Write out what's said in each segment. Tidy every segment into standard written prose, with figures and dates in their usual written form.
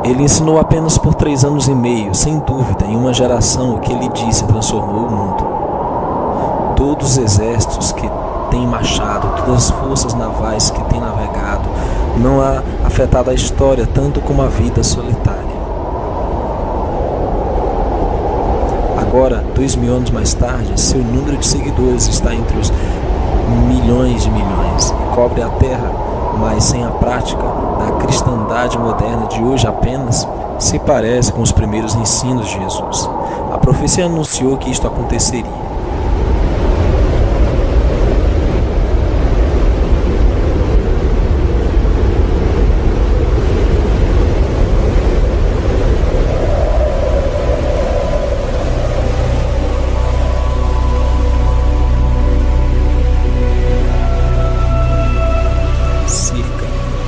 Ele ensinou apenas por 3 anos e meio, sem dúvida, em uma geração o que ele disse transformou o mundo. Todos os exércitos que têm marchado, todas as forças navais que têm navegado, não há afetado a história tanto como a vida solitária. Agora, 2000 anos mais tarde, seu número de seguidores está entre os milhões de milhões e cobre a terra, mas sem a prática da cristandade moderna de hoje apenas se parece com os primeiros ensinos de Jesus. A profecia anunciou que isto aconteceria.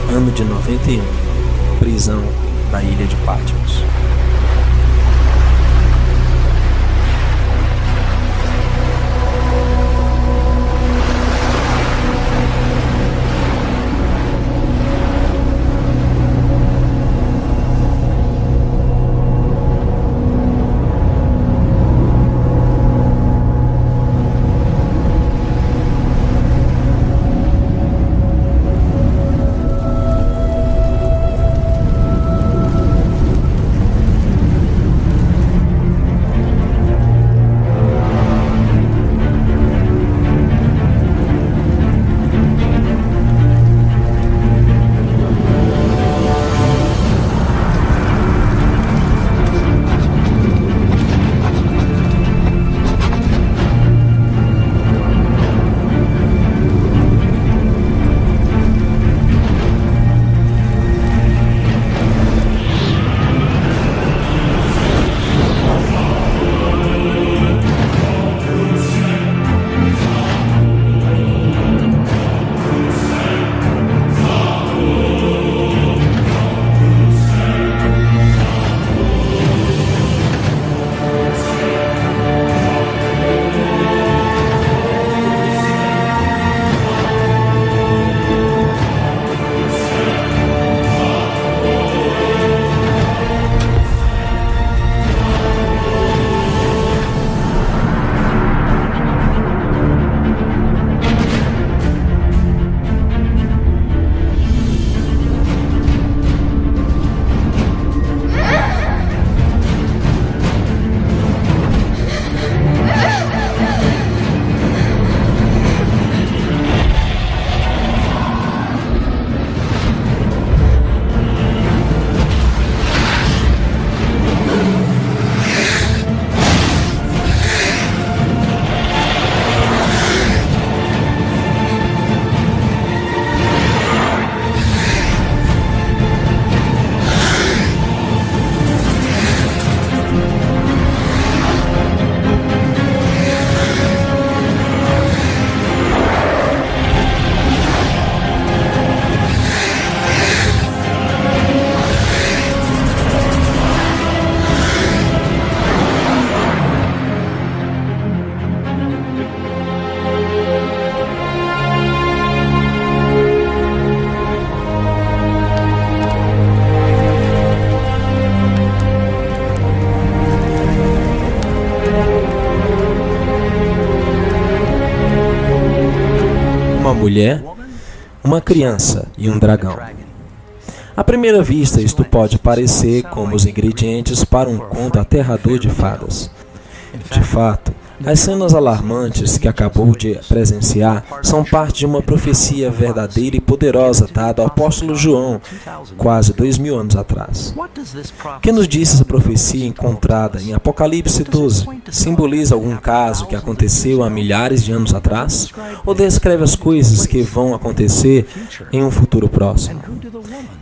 Ano de 91, prisão na ilha de Patmos. Uma mulher, uma criança e um dragão. À primeira vista, isto pode parecer como os ingredientes para um conto aterrador de fadas. De fato, as cenas alarmantes que acabou de presenciar são parte de uma profecia verdadeira e poderosa dada ao apóstolo João, quase 2000 anos atrás. O que nos diz essa profecia encontrada em Apocalipse 12? Simboliza algum caso que aconteceu há milhares de anos atrás? Ou descreve as coisas que vão acontecer em um futuro próximo?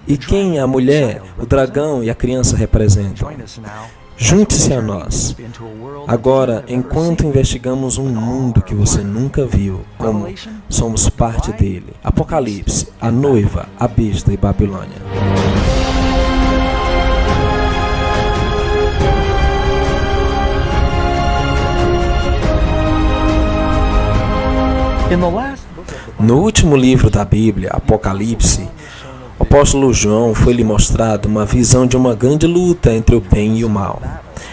E quem a mulher, o dragão e a criança representam? Junte-se a nós. Agora, enquanto investigamos um mundo que você nunca viu, como somos parte dele. Apocalipse, a noiva, a besta e Babilônia. No último livro da Bíblia, Apocalipse, O apóstolo João foi-lhe mostrado uma visão de uma grande luta entre o bem e o mal.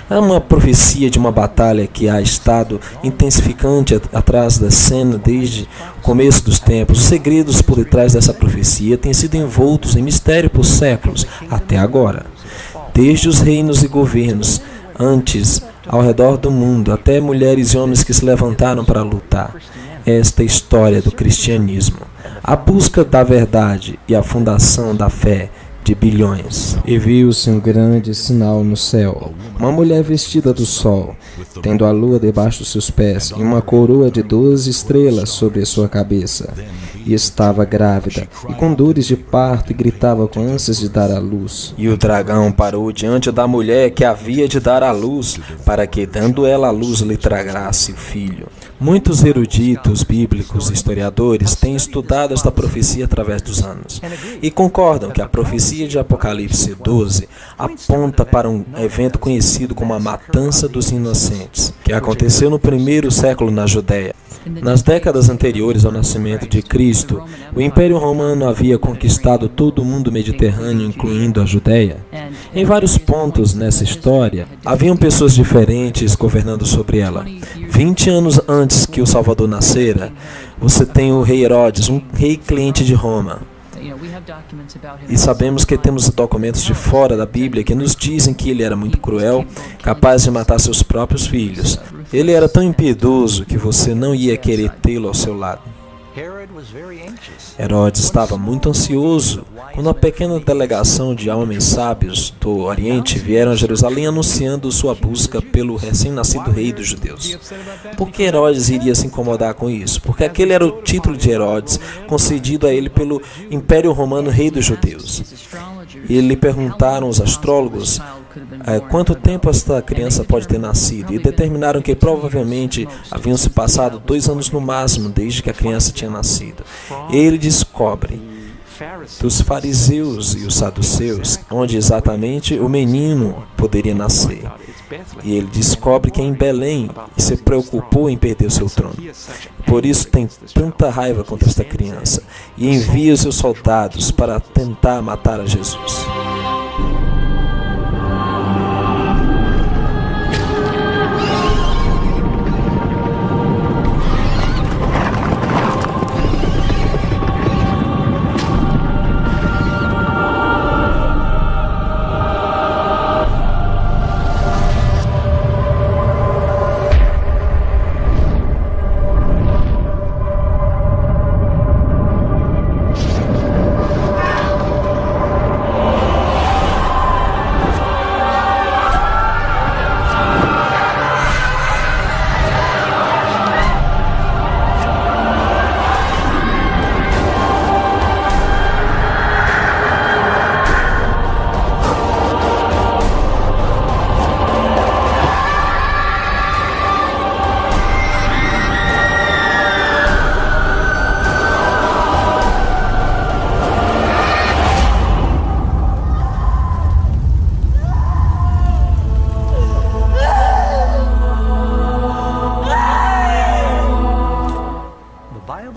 É uma profecia de uma batalha que ha estado intensificante atrás da cena desde o começo dos tempos. Os segredos por detrás dessa profecia têm sido envoltos em mistério por séculos, até agora. Desde os reinos e governos, antes, ao redor do mundo, até mulheres e homens que se levantaram para lutar. Esta história do cristianismo, a busca da verdade e a fundação da fé de bilhões. E viu-se um grande sinal no céu, uma mulher vestida do sol, tendo a lua debaixo dos seus pés e uma coroa de 12 estrelas sobre a sua cabeça. E estava grávida, e com dores de parto, e gritava com ânsias de dar à luz. E o dragão parou diante da mulher que havia de dar à luz, para que, dando ela à luz, lhe tragasse o filho. Muitos eruditos bíblicos e historiadores têm estudado esta profecia através dos anos e concordam que a profecia de Apocalipse 12 aponta para um evento conhecido como a matança dos inocentes, que aconteceu no primeiro século na Judéia. Nas décadas anteriores ao nascimento de Cristo, o Império Romano havia conquistado todo o mundo mediterrâneo, incluindo a Judéia. Em vários pontos nessa história, haviam pessoas diferentes governando sobre ela. 20 anos antes que o Salvador nascera, você tem o rei Herodes, um rei cliente de Roma. E sabemos que temos documentos de fora da Bíblia que nos dizem que ele era muito cruel, capaz de matar seus próprios filhos. Ele era tão impiedoso que você não ia querer tê-lo ao seu lado. Herodes estava muito ansioso quando uma pequena delegação de homens sábios do Oriente vieram a Jerusalém anunciando sua busca pelo recém-nascido rei dos judeus. Por que Herodes iria se incomodar com isso? Porque aquele era o título de Herodes concedido a ele pelo Império Romano, rei dos judeus. E lhe perguntaram os astrólogos quanto tempo esta criança pode ter nascido, e determinaram que provavelmente haviam se passado 2 anos no máximo desde que a criança tinha nascido. Ele descobre dos fariseus e os saduceus onde exatamente o menino poderia nascer. E ele descobre que é em Belém e se preocupou em perder o seu trono. Por isso tem tanta raiva contra esta criança e envia os seus soldados para tentar matar a Jesus.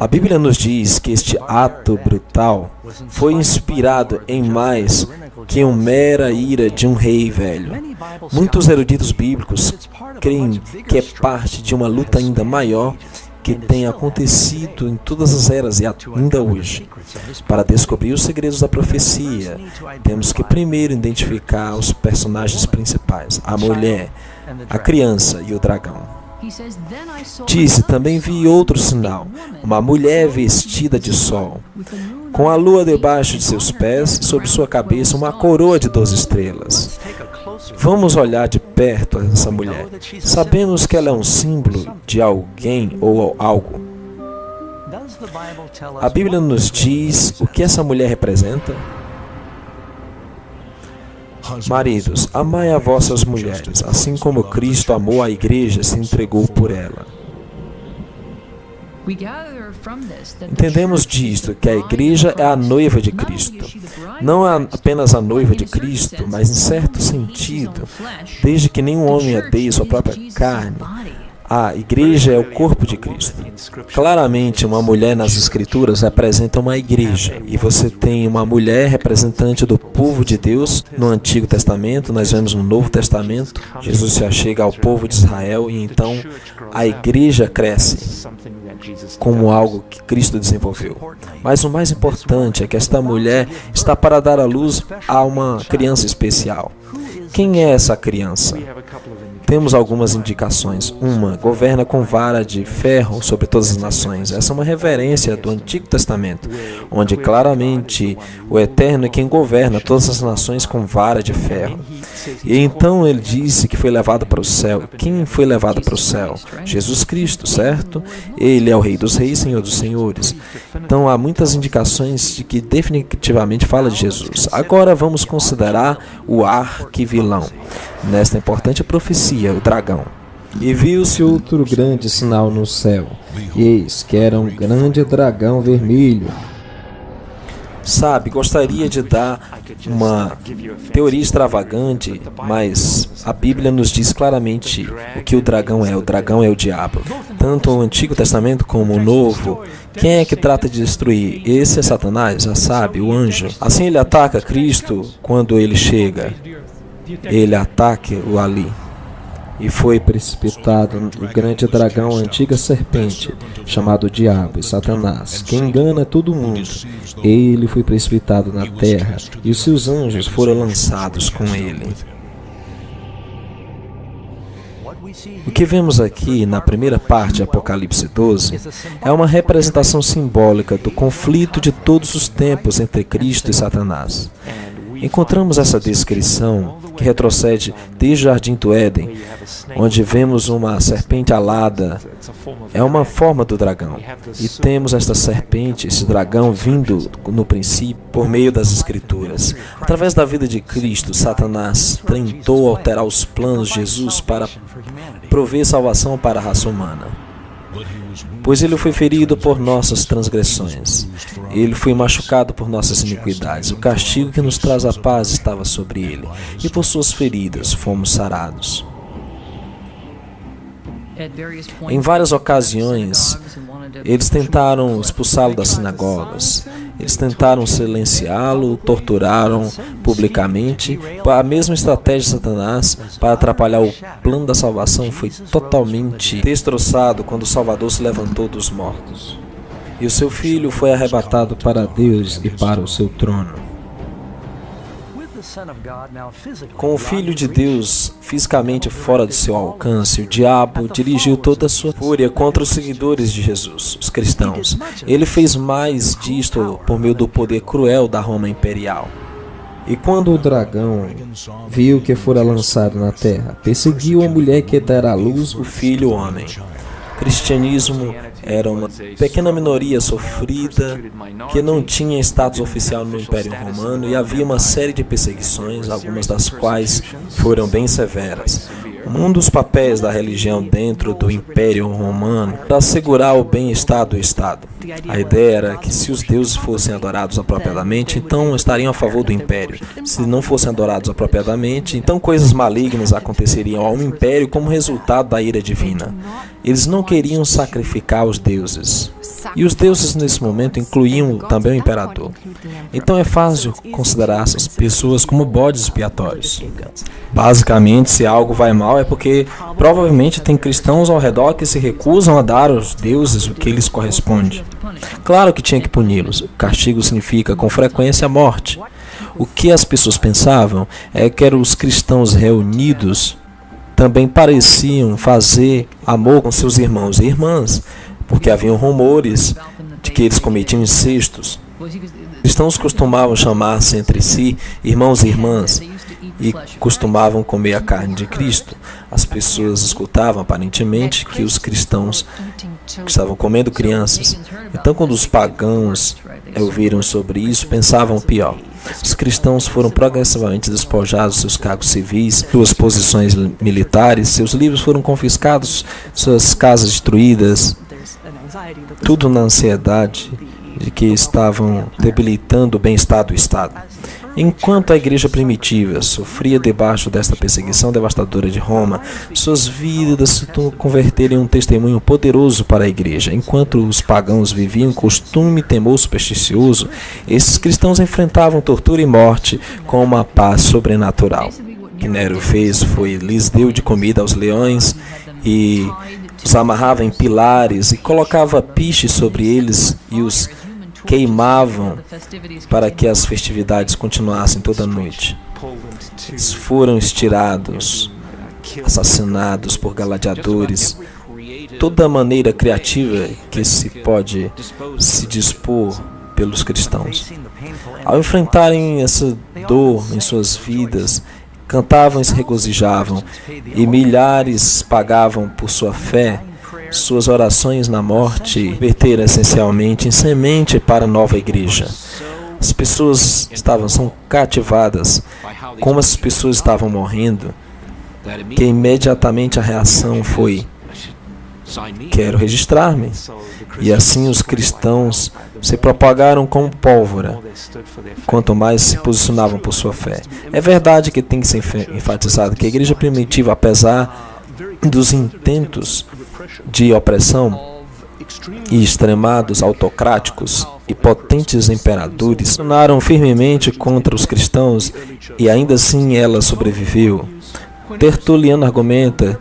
A Bíblia nos diz que este ato brutal foi inspirado em mais que uma mera ira de um rei velho. Muitos eruditos bíblicos creem que é parte de uma luta ainda maior que tem acontecido em todas as eras e ainda hoje. Para descobrir os segredos da profecia, temos que primeiro identificar os personagens principais, a mulher, a criança e o dragão. Disse, também vi outro sinal, uma mulher vestida de sol, com a lua debaixo de seus pés e sobre sua cabeça uma coroa de 12 estrelas. Vamos olhar de perto essa mulher. Sabemos que ela é um símbolo de alguém ou algo. A Bíblia nos diz o que essa mulher representa. Maridos, amai a vossas mulheres, assim como Cristo amou a igreja e se entregou por ela. Entendemos disto que a igreja é a noiva de Cristo. Não é apenas a noiva de Cristo, mas em certo sentido, desde que nenhum homem odeie sua própria carne, A igreja é o corpo de Cristo. Claramente, uma mulher nas Escrituras representa uma igreja. E você tem uma mulher representante do povo de Deus no Antigo Testamento. Nós vemos no Novo Testamento. Jesus já chega ao povo de Israel e então a igreja cresce como algo que Cristo desenvolveu. Mas o mais importante é que esta mulher está para dar à luz a uma criança especial. Quem é essa criança? Temos algumas indicações. Uma, governa com vara de ferro sobre todas as nações. Essa é uma reverência do Antigo Testamento, onde claramente o Eterno é quem governa todas as nações com vara de ferro. E então ele disse que foi levado para o céu. Quem foi levado para o céu? Jesus Cristo, certo? Ele é o Rei dos Reis, Senhor dos Senhores. Então há muitas indicações de que definitivamente fala de Jesus. Agora vamos considerar o arquivilão. Nesta importante profecia, o dragão. E viu-se outro grande sinal no céu, e eis que era um grande dragão vermelho. Sabe, gostaria de dar uma teoria extravagante, mas a Bíblia nos diz claramente o que o dragão é. O dragão é o diabo. Tanto o Antigo Testamento como o Novo. Quem é que trata de destruir? Esse é Satanás, já sabe, o anjo. Assim ele ataca Cristo quando ele chega. Ele ataca-o ali. E foi precipitado o grande dragão, a antiga serpente, chamado Diabo e Satanás, que engana todo mundo. Ele foi precipitado na terra, e os seus anjos foram lançados com ele. O que vemos aqui na primeira parte de Apocalipse 12 é uma representação simbólica do conflito de todos os tempos entre Cristo e Satanás. Encontramos essa descrição que retrocede desde o Jardim do Éden, onde vemos uma serpente alada. É uma forma do dragão. E temos esta serpente, esse dragão, vindo no princípio por meio das Escrituras. Através da vida de Cristo, Satanás tentou alterar os planos de Jesus para prover salvação para a raça humana. Pois ele foi ferido por nossas transgressões. Ele foi machucado por nossas iniquidades. O castigo que nos traz a paz estava sobre ele, e por suas feridas fomos sarados. Em várias ocasiões, eles tentaram expulsá-lo das sinagogas. Eles tentaram silenciá-lo, torturaram publicamente. A mesma estratégia de Satanás para atrapalhar o plano da salvação foi totalmente destroçado quando o Salvador se levantou dos mortos. E o seu filho foi arrebatado para Deus e para o seu trono. Com o Filho de Deus fisicamente fora de seu alcance, o diabo dirigiu toda a sua fúria contra os seguidores de Jesus, os cristãos. Ele fez mais disto por meio do poder cruel da Roma imperial. E quando o dragão viu que fora lançado na terra, perseguiu a mulher que dera à luz o filho homem. O cristianismo era uma pequena minoria sofrida que não tinha status oficial no Império Romano e havia uma série de perseguições, algumas das quais foram bem severas. Um dos papéis da religião dentro do Império Romano era assegurar o bem-estar do Estado. A ideia era que se os deuses fossem adorados apropriadamente, então estariam a favor do Império. Se não fossem adorados apropriadamente, então coisas malignas aconteceriam ao Império como resultado da ira divina. Eles não queriam sacrificar os deuses. E os deuses nesse momento incluíam também o imperador. Então é fácil considerar essas pessoas como bodes expiatórios. Basicamente, se algo vai mal é porque provavelmente tem cristãos ao redor que se recusam a dar aos deuses o que lhes corresponde. Claro que tinha que puni-los. O castigo significa com frequência a morte. O que as pessoas pensavam é que eram os cristãos reunidos também pareciam fazer amor com seus irmãos e irmãs, porque haviam rumores de que eles cometiam incestos. Cristãos costumavam chamar-se entre si irmãos e irmãs e costumavam comer a carne de Cristo. As pessoas escutavam aparentemente que os cristãos estavam comendo crianças. Então, quando os pagãos ouviram sobre isso, pensavam pior. Os cristãos foram progressivamente despojados de seus cargos civis, suas posições militares, seus livros foram confiscados, suas casas destruídas, tudo na ansiedade de que estavam debilitando o bem-estar do Estado. Enquanto a igreja primitiva sofria debaixo desta perseguição devastadora de Roma, suas vidas se converteram em um testemunho poderoso para a igreja. Enquanto os pagãos viviam costume e temor supersticioso, esses cristãos enfrentavam tortura e morte com uma paz sobrenatural. O que Nero fez foi lhes deu de comida aos leões e os amarrava em pilares e colocava piche sobre eles e os queimavam para que as festividades continuassem toda noite. Eles foram estirados, assassinados por gladiadores, toda maneira criativa que se pode se dispor pelos cristãos. Ao enfrentarem essa dor em suas vidas, cantavam e se regozijavam, e milhares pagavam por sua fé. Suas orações na morte verteram essencialmente em semente para a nova igreja. As pessoas são cativadas, como essas pessoas estavam morrendo, que imediatamente a reação foi: quero registrar-me. E assim os cristãos se propagaram como pólvora, quanto mais se posicionavam por sua fé. É verdade que tem que ser enfatizado que a igreja primitiva, apesar dos intentos de opressão e extremados autocráticos e potentes imperadores, pressionaram firmemente contra os cristãos e ainda assim ela sobreviveu. Tertuliano argumenta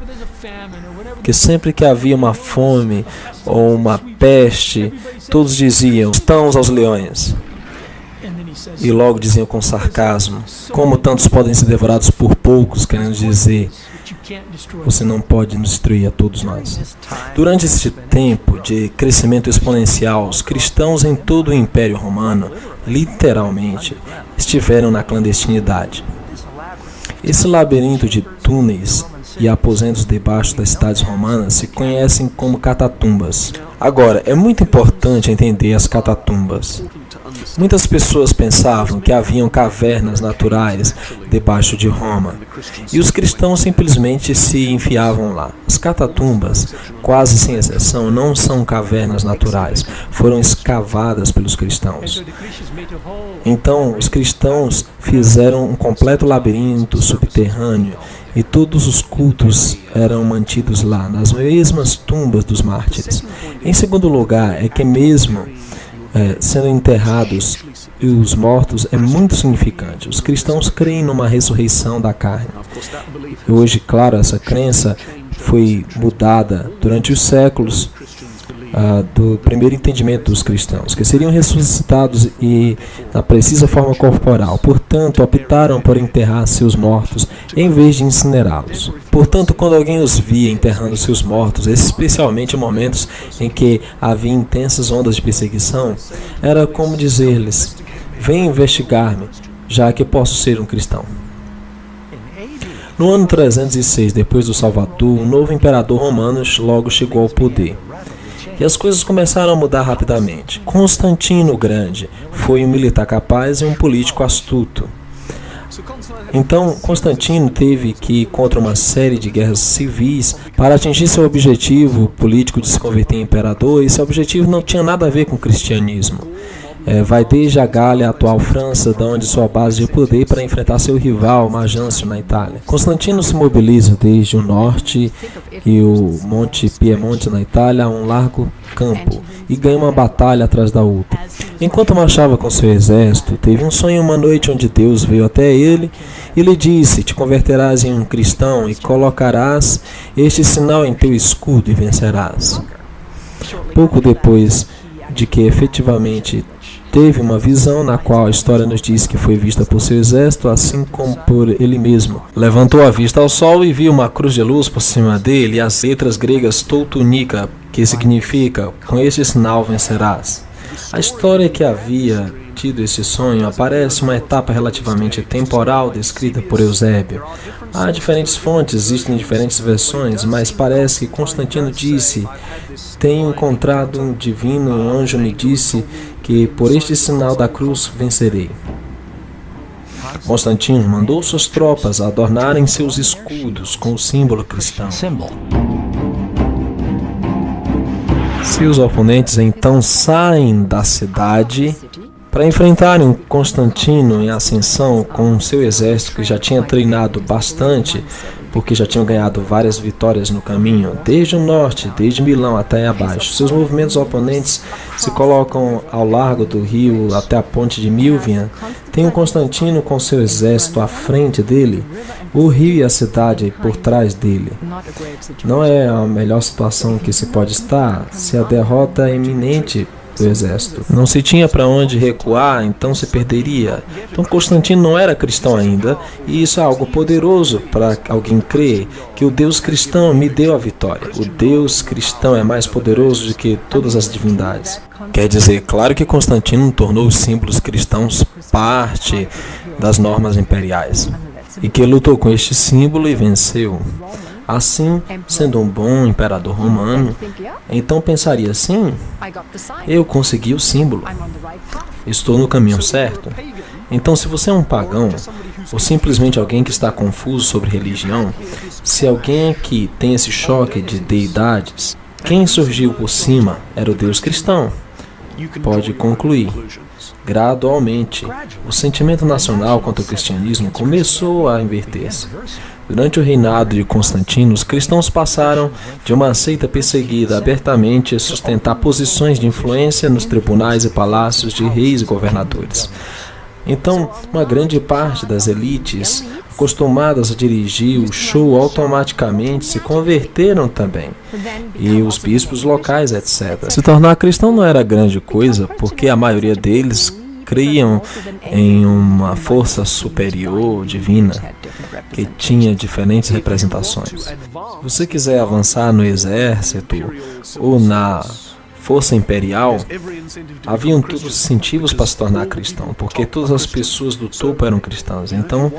que sempre que havia uma fome ou uma peste, todos diziam: cristãos aos leões. E logo diziam com sarcasmo: como tantos podem ser devorados por poucos, querendo dizer, você não pode nos destruir a todos nós. Durante este tempo de crescimento exponencial, os cristãos em todo o Império Romano, literalmente, estiveram na clandestinidade. Esse labirinto de túneis e aposentos debaixo das cidades romanas se conhecem como catatumbas. Agora, é muito importante entender as catatumbas. Muitas pessoas pensavam que haviam cavernas naturais debaixo de Roma, e os cristãos simplesmente se enfiavam lá. As catatumbas, quase sem exceção, não são cavernas naturais, foram escavadas pelos cristãos. Então, os cristãos fizeram um completo labirinto subterrâneo, e todos os cultos eram mantidos lá, nas mesmas tumbas dos mártires. Em segundo lugar, é que mesmo sendo enterrados e os mortos é muito significante. Os cristãos creem numa ressurreição da carne. E hoje, claro, essa crença foi mudada durante os séculos do primeiro entendimento dos cristãos, que seriam ressuscitados e na precisa forma corporal. Portanto, optaram por enterrar seus mortos em vez de incinerá-los. Portanto, quando alguém os via enterrando seus mortos, especialmente em momentos em que havia intensas ondas de perseguição, era como dizer-lhes: venha investigar-me, já que posso ser um cristão. No ano 306 depois do Salvador, um novo imperador romano logo chegou ao poder. E as coisas começaram a mudar rapidamente. Constantino o Grande foi um militar capaz e um político astuto. Então, Constantino teve que ir contra uma série de guerras civis para atingir seu objetivo político de se converter em imperador, e esse objetivo não tinha nada a ver com o cristianismo. Vai desde a Gália, a atual França, de onde sua base de poder, para enfrentar seu rival, Magancio, na Itália. Constantino se mobiliza desde o norte e o Monte Piemonte, na Itália, a um largo campo, e ganha uma batalha atrás da outra. Enquanto marchava com seu exército, teve um sonho uma noite onde Deus veio até ele e lhe disse: te converterás em um cristão e colocarás este sinal em teu escudo e vencerás. Pouco depois de que efetivamente teve uma visão na qual a história nos diz que foi vista por seu exército, assim como por ele mesmo. Levantou a vista ao sol e viu uma cruz de luz por cima dele e as letras gregas Teutonica, que significa: com este sinal vencerás. A história que havia tido esse sonho aparece uma etapa relativamente temporal descrita por Eusébio. Há diferentes fontes, existem diferentes versões, mas parece que Constantino disse: tenho encontrado um divino, um anjo me disse que por este sinal da cruz vencerei. Constantino mandou suas tropas adornarem seus escudos com o símbolo cristão. Seus oponentes então saem da cidade Para enfrentarem Constantino em ascensão com seu exército que já tinha treinado bastante, porque já tinham ganhado várias vitórias no caminho, desde o norte, desde Milão até abaixo. Seus movimentos oponentes se colocam ao largo do rio até a ponte de Milvian. Tem o Constantino com seu exército à frente dele, o rio e a cidade por trás dele. Não é a melhor situação que se pode estar se a derrota é iminente do exército. Não se tinha para onde recuar, então se perderia. Então Constantino não era cristão ainda, e isso é algo poderoso para alguém crer que o Deus cristão me deu a vitória. O Deus cristão é mais poderoso do que todas as divindades. Quer dizer, claro que Constantino tornou os símbolos cristãos parte das normas imperiais, e que lutou com este símbolo e venceu. Assim, sendo um bom imperador romano, então pensaria assim: eu consegui o símbolo, estou no caminho certo. Então, se você é um pagão, ou simplesmente alguém que está confuso sobre religião, se alguém aqui tem esse choque de deidades, quem surgiu por cima era o Deus cristão. Pode concluir. Gradualmente, o sentimento nacional contra o cristianismo começou a inverter-se. Durante o reinado de Constantino, os cristãos passaram de uma seita perseguida abertamente a sustentar posições de influência nos tribunais e palácios de reis e governadores. Então, uma grande parte das elites, acostumadas a dirigir o show, automaticamente se converteram também. E os bispos locais, etc. Se tornar cristão não era grande coisa, porque a maioria deles criam em uma força superior, divina, que tinha diferentes representações. Se você quiser avançar no exército ou na força imperial, haviam todos os incentivos para se tornar cristão, porque todas as pessoas do topo eram cristãs. Então,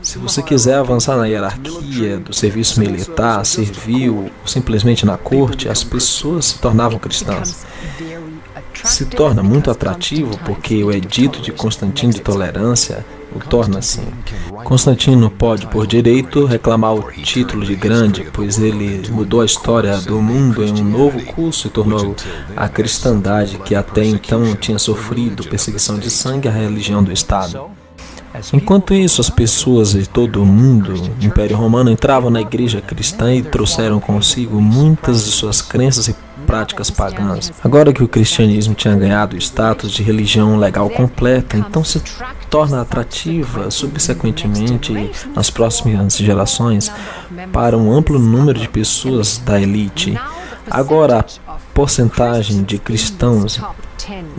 se você quiser avançar na hierarquia do serviço militar, civil, ou simplesmente na corte, as pessoas se tornavam cristãs. Se torna muito atrativo porque o edito de Constantino de tolerância o torna assim. Constantino pode, por direito, reclamar o título de grande, pois ele mudou a história do mundo em um novo curso e tornou a cristandade, que até então tinha sofrido perseguição de sangue, a religião do Estado. Enquanto isso, as pessoas de todo o mundo, o Império Romano, entravam na igreja cristã e trouxeram consigo muitas de suas crenças e práticas pagãs. Agora que o cristianismo tinha ganhado o status de religião legal completa, então se torna atrativa, subsequentemente, nas próximas gerações, para um amplo número de pessoas da elite. Agora, a porcentagem de cristãos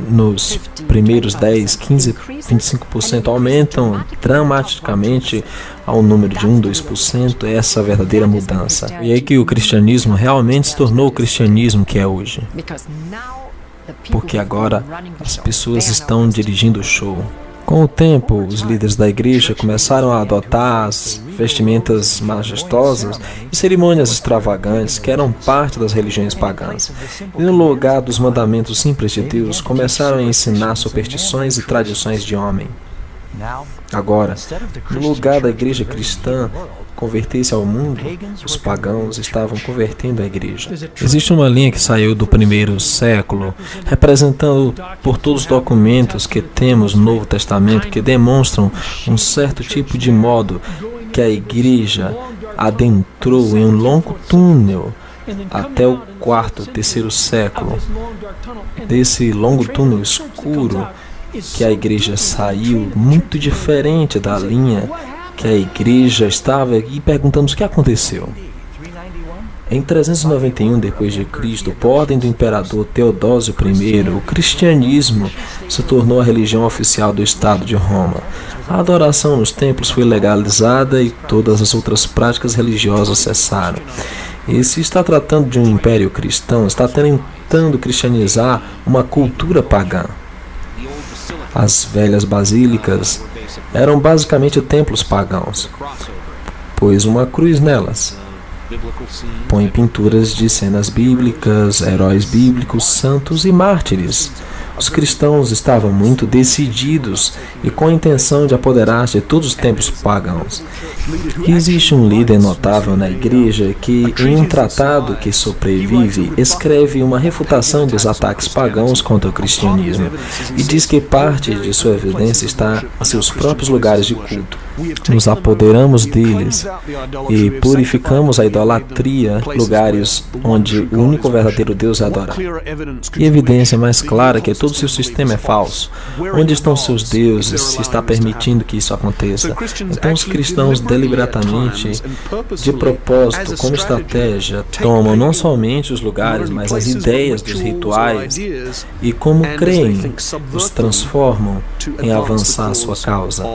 nos primeiros 10, 15, 25% aumentam dramaticamente ao número de 1, 2%, essa verdadeira mudança. E é que o cristianismo realmente se tornou o cristianismo que é hoje. Porque agora as pessoas estão dirigindo o show. Com o tempo, os líderes da igreja começaram a adotar as vestimentas majestosas e cerimônias extravagantes que eram parte das religiões pagãs. E no lugar dos mandamentos simples de Deus, começaram a ensinar superstições e tradições de homem. Agora, no lugar da igreja cristã converter-se ao mundo, os pagãos estavam convertendo a igreja. Existe uma linha que saiu do primeiro século, representando por todos os documentos que temos no Novo Testamento, que demonstram um certo tipo de modo que a igreja adentrou em um longo túnel até o quarto, terceiro século. Desse longo túnel escuro que a igreja saiu, muito diferente da linha que a igreja estava, e perguntamos o que aconteceu. Em 391 d.C., por ordem do imperador Teodósio I, o cristianismo se tornou a religião oficial do Estado de Roma. A adoração nos templos foi legalizada e todas as outras práticas religiosas cessaram. E se está tratando de um império cristão, está tentando cristianizar uma cultura pagã. As velhas basílicas eram basicamente templos pagãos, pois uma cruz nelas põe pinturas de cenas bíblicas, heróis bíblicos, santos e mártires. Os cristãos estavam muito decididos e com a intenção de apoderar-se de todos os tempos pagãos. E existe um líder notável na igreja que, em um tratado que sobrevive, escreve uma refutação dos ataques pagãos contra o cristianismo e diz que parte de sua evidência está em seus próprios lugares de culto. Nos apoderamos deles e purificamos a idolatria, lugares onde o único verdadeiro Deus é adorado. Que evidência mais clara que todo o seu sistema é falso? Onde estão seus deuses se está permitindo que isso aconteça? Então os cristãos deliberadamente, de propósito, como estratégia, tomam não somente os lugares, mas as ideias dos rituais e como creem, os transformam em avançar a sua causa,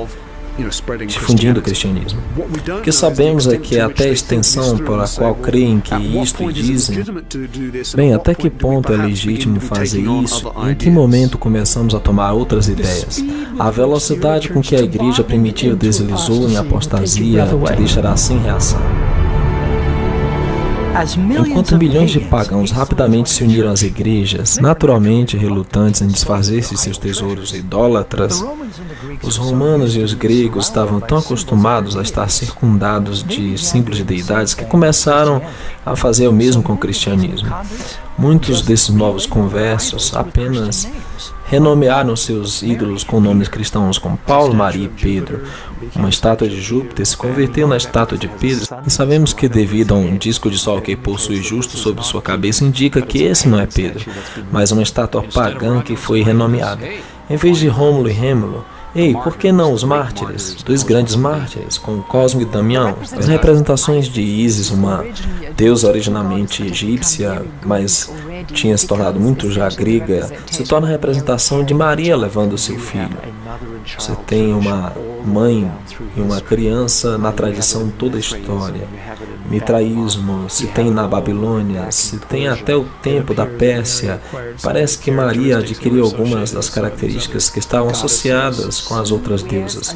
difundindo o cristianismo. O que sabemos é que até a extensão pela qual creem que isto e dizem, bem, até que ponto é legítimo fazer isso e em que momento começamos a tomar outras ideias? A velocidade com que a igreja primitiva deslizou em apostasia te deixará sem reação. Enquanto milhões de pagãos rapidamente se uniram às igrejas, naturalmente relutantes em desfazer-se de seus tesouros idólatras, os romanos e os gregos estavam tão acostumados a estar circundados de símbolos de deidades que começaram a fazer o mesmo com o cristianismo. Muitos desses novos conversos apenas renomearam seus ídolos com nomes cristãos como Paulo, Maria e Pedro. Uma estátua de Júpiter se converteu na estátua de Pedro e sabemos que devido a um disco de sol que possui justo sobre sua cabeça indica que esse não é Pedro, mas uma estátua pagã que foi renomeada. Em vez de Rômulo e Rêmulo, ei, por que não os mártires? Dois grandes mártires, como Cosmo e Damião. As representações de Ísis, uma deusa originalmente egípcia, mas tinha se tornado muito já grega, se torna a representação de Maria levando seu filho. Você tem uma mãe e uma criança na tradição toda a história. Mitraísmo se tem na Babilônia, se tem até o tempo da Pérsia. Parece que Maria adquiriu algumas das características que estavam associadas com as outras deusas.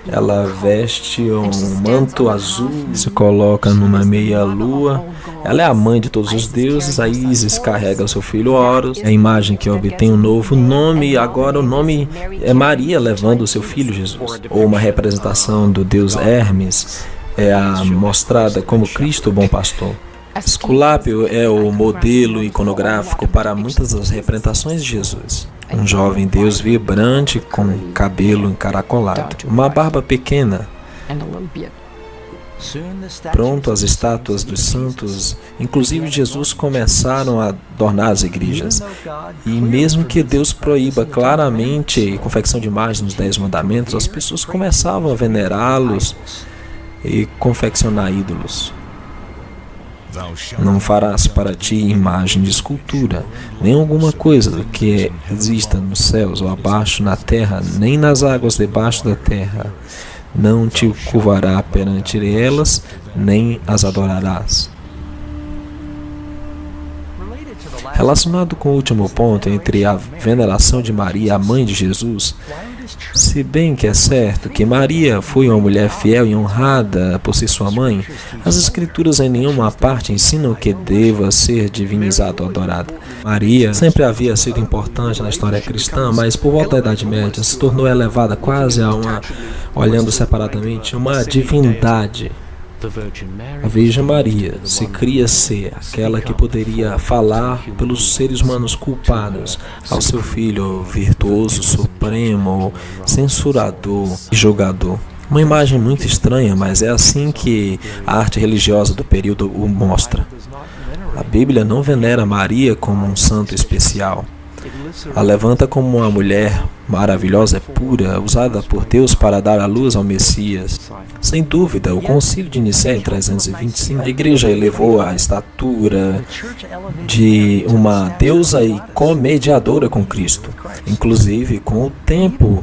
Ela veste um manto azul, se coloca numa meia-lua. Ela é a mãe de todos os deuses. A Ísis carrega o seu filho Horus. É a imagem que obtém um novo nome e agora o nome é Maria levando o seu filho Jesus. Ou uma representação do deus Hermes é a mostrada como Cristo, o bom pastor. Esculápio é o modelo iconográfico para muitas das representações de Jesus. Um jovem Deus vibrante com cabelo encaracolado, uma barba pequena. Pronto, as estátuas dos santos, inclusive Jesus, começaram a adornar as igrejas. E mesmo que Deus proíba claramente a confecção de imagens nos 10 mandamentos, as pessoas começavam a venerá-los e confeccionar ídolos. Não farás para ti imagem de escultura, nem alguma coisa que exista nos céus ou abaixo na terra, nem nas águas debaixo da terra. Não te curvará perante elas, nem as adorarás. Relacionado com o último ponto entre a veneração de Maria, a mãe de Jesus, se bem que é certo que Maria foi uma mulher fiel e honrada por ser sua mãe, as Escrituras em nenhuma parte ensinam que deva ser divinizada ou adorada. Maria sempre havia sido importante na história cristã, mas por volta da Idade Média se tornou elevada quase a uma, olhando separadamente, uma divindade. A Virgem Maria se cria ser aquela que poderia falar pelos seres humanos culpados ao seu filho virtuoso, supremo, censurador e julgador. Uma imagem muito estranha, mas é assim que a arte religiosa do período o mostra. A Bíblia não venera Maria como um santo especial. A levanta como uma mulher maravilhosa, pura, usada por Deus para dar à luz ao Messias. Sem dúvida, o Concílio de Nicéia em 325, a igreja elevou a estatura de uma deusa e comediadora com Cristo. Inclusive, com o tempo,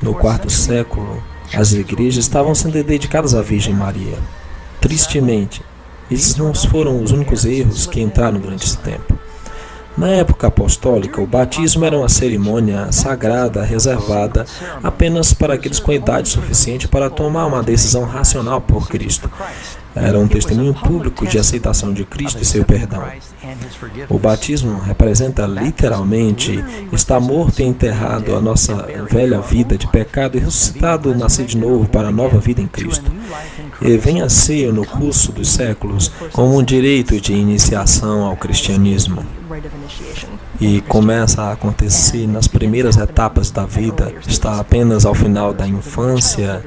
no quarto século, as igrejas estavam sendo dedicadas à Virgem Maria. Tristemente, esses não foram os únicos erros que entraram durante esse tempo. Na época apostólica, o batismo era uma cerimônia sagrada reservada apenas para aqueles com idade suficiente para tomar uma decisão racional por Cristo. Era um testemunho público de aceitação de Cristo e seu perdão. O batismo representa literalmente estar morto e enterrado a nossa velha vida de pecado e ressuscitado, nascer de novo para a nova vida em Cristo. E vem a ser, no curso dos séculos, como um direito de iniciação ao cristianismo. E começa a acontecer nas primeiras etapas da vida, está apenas ao final da infância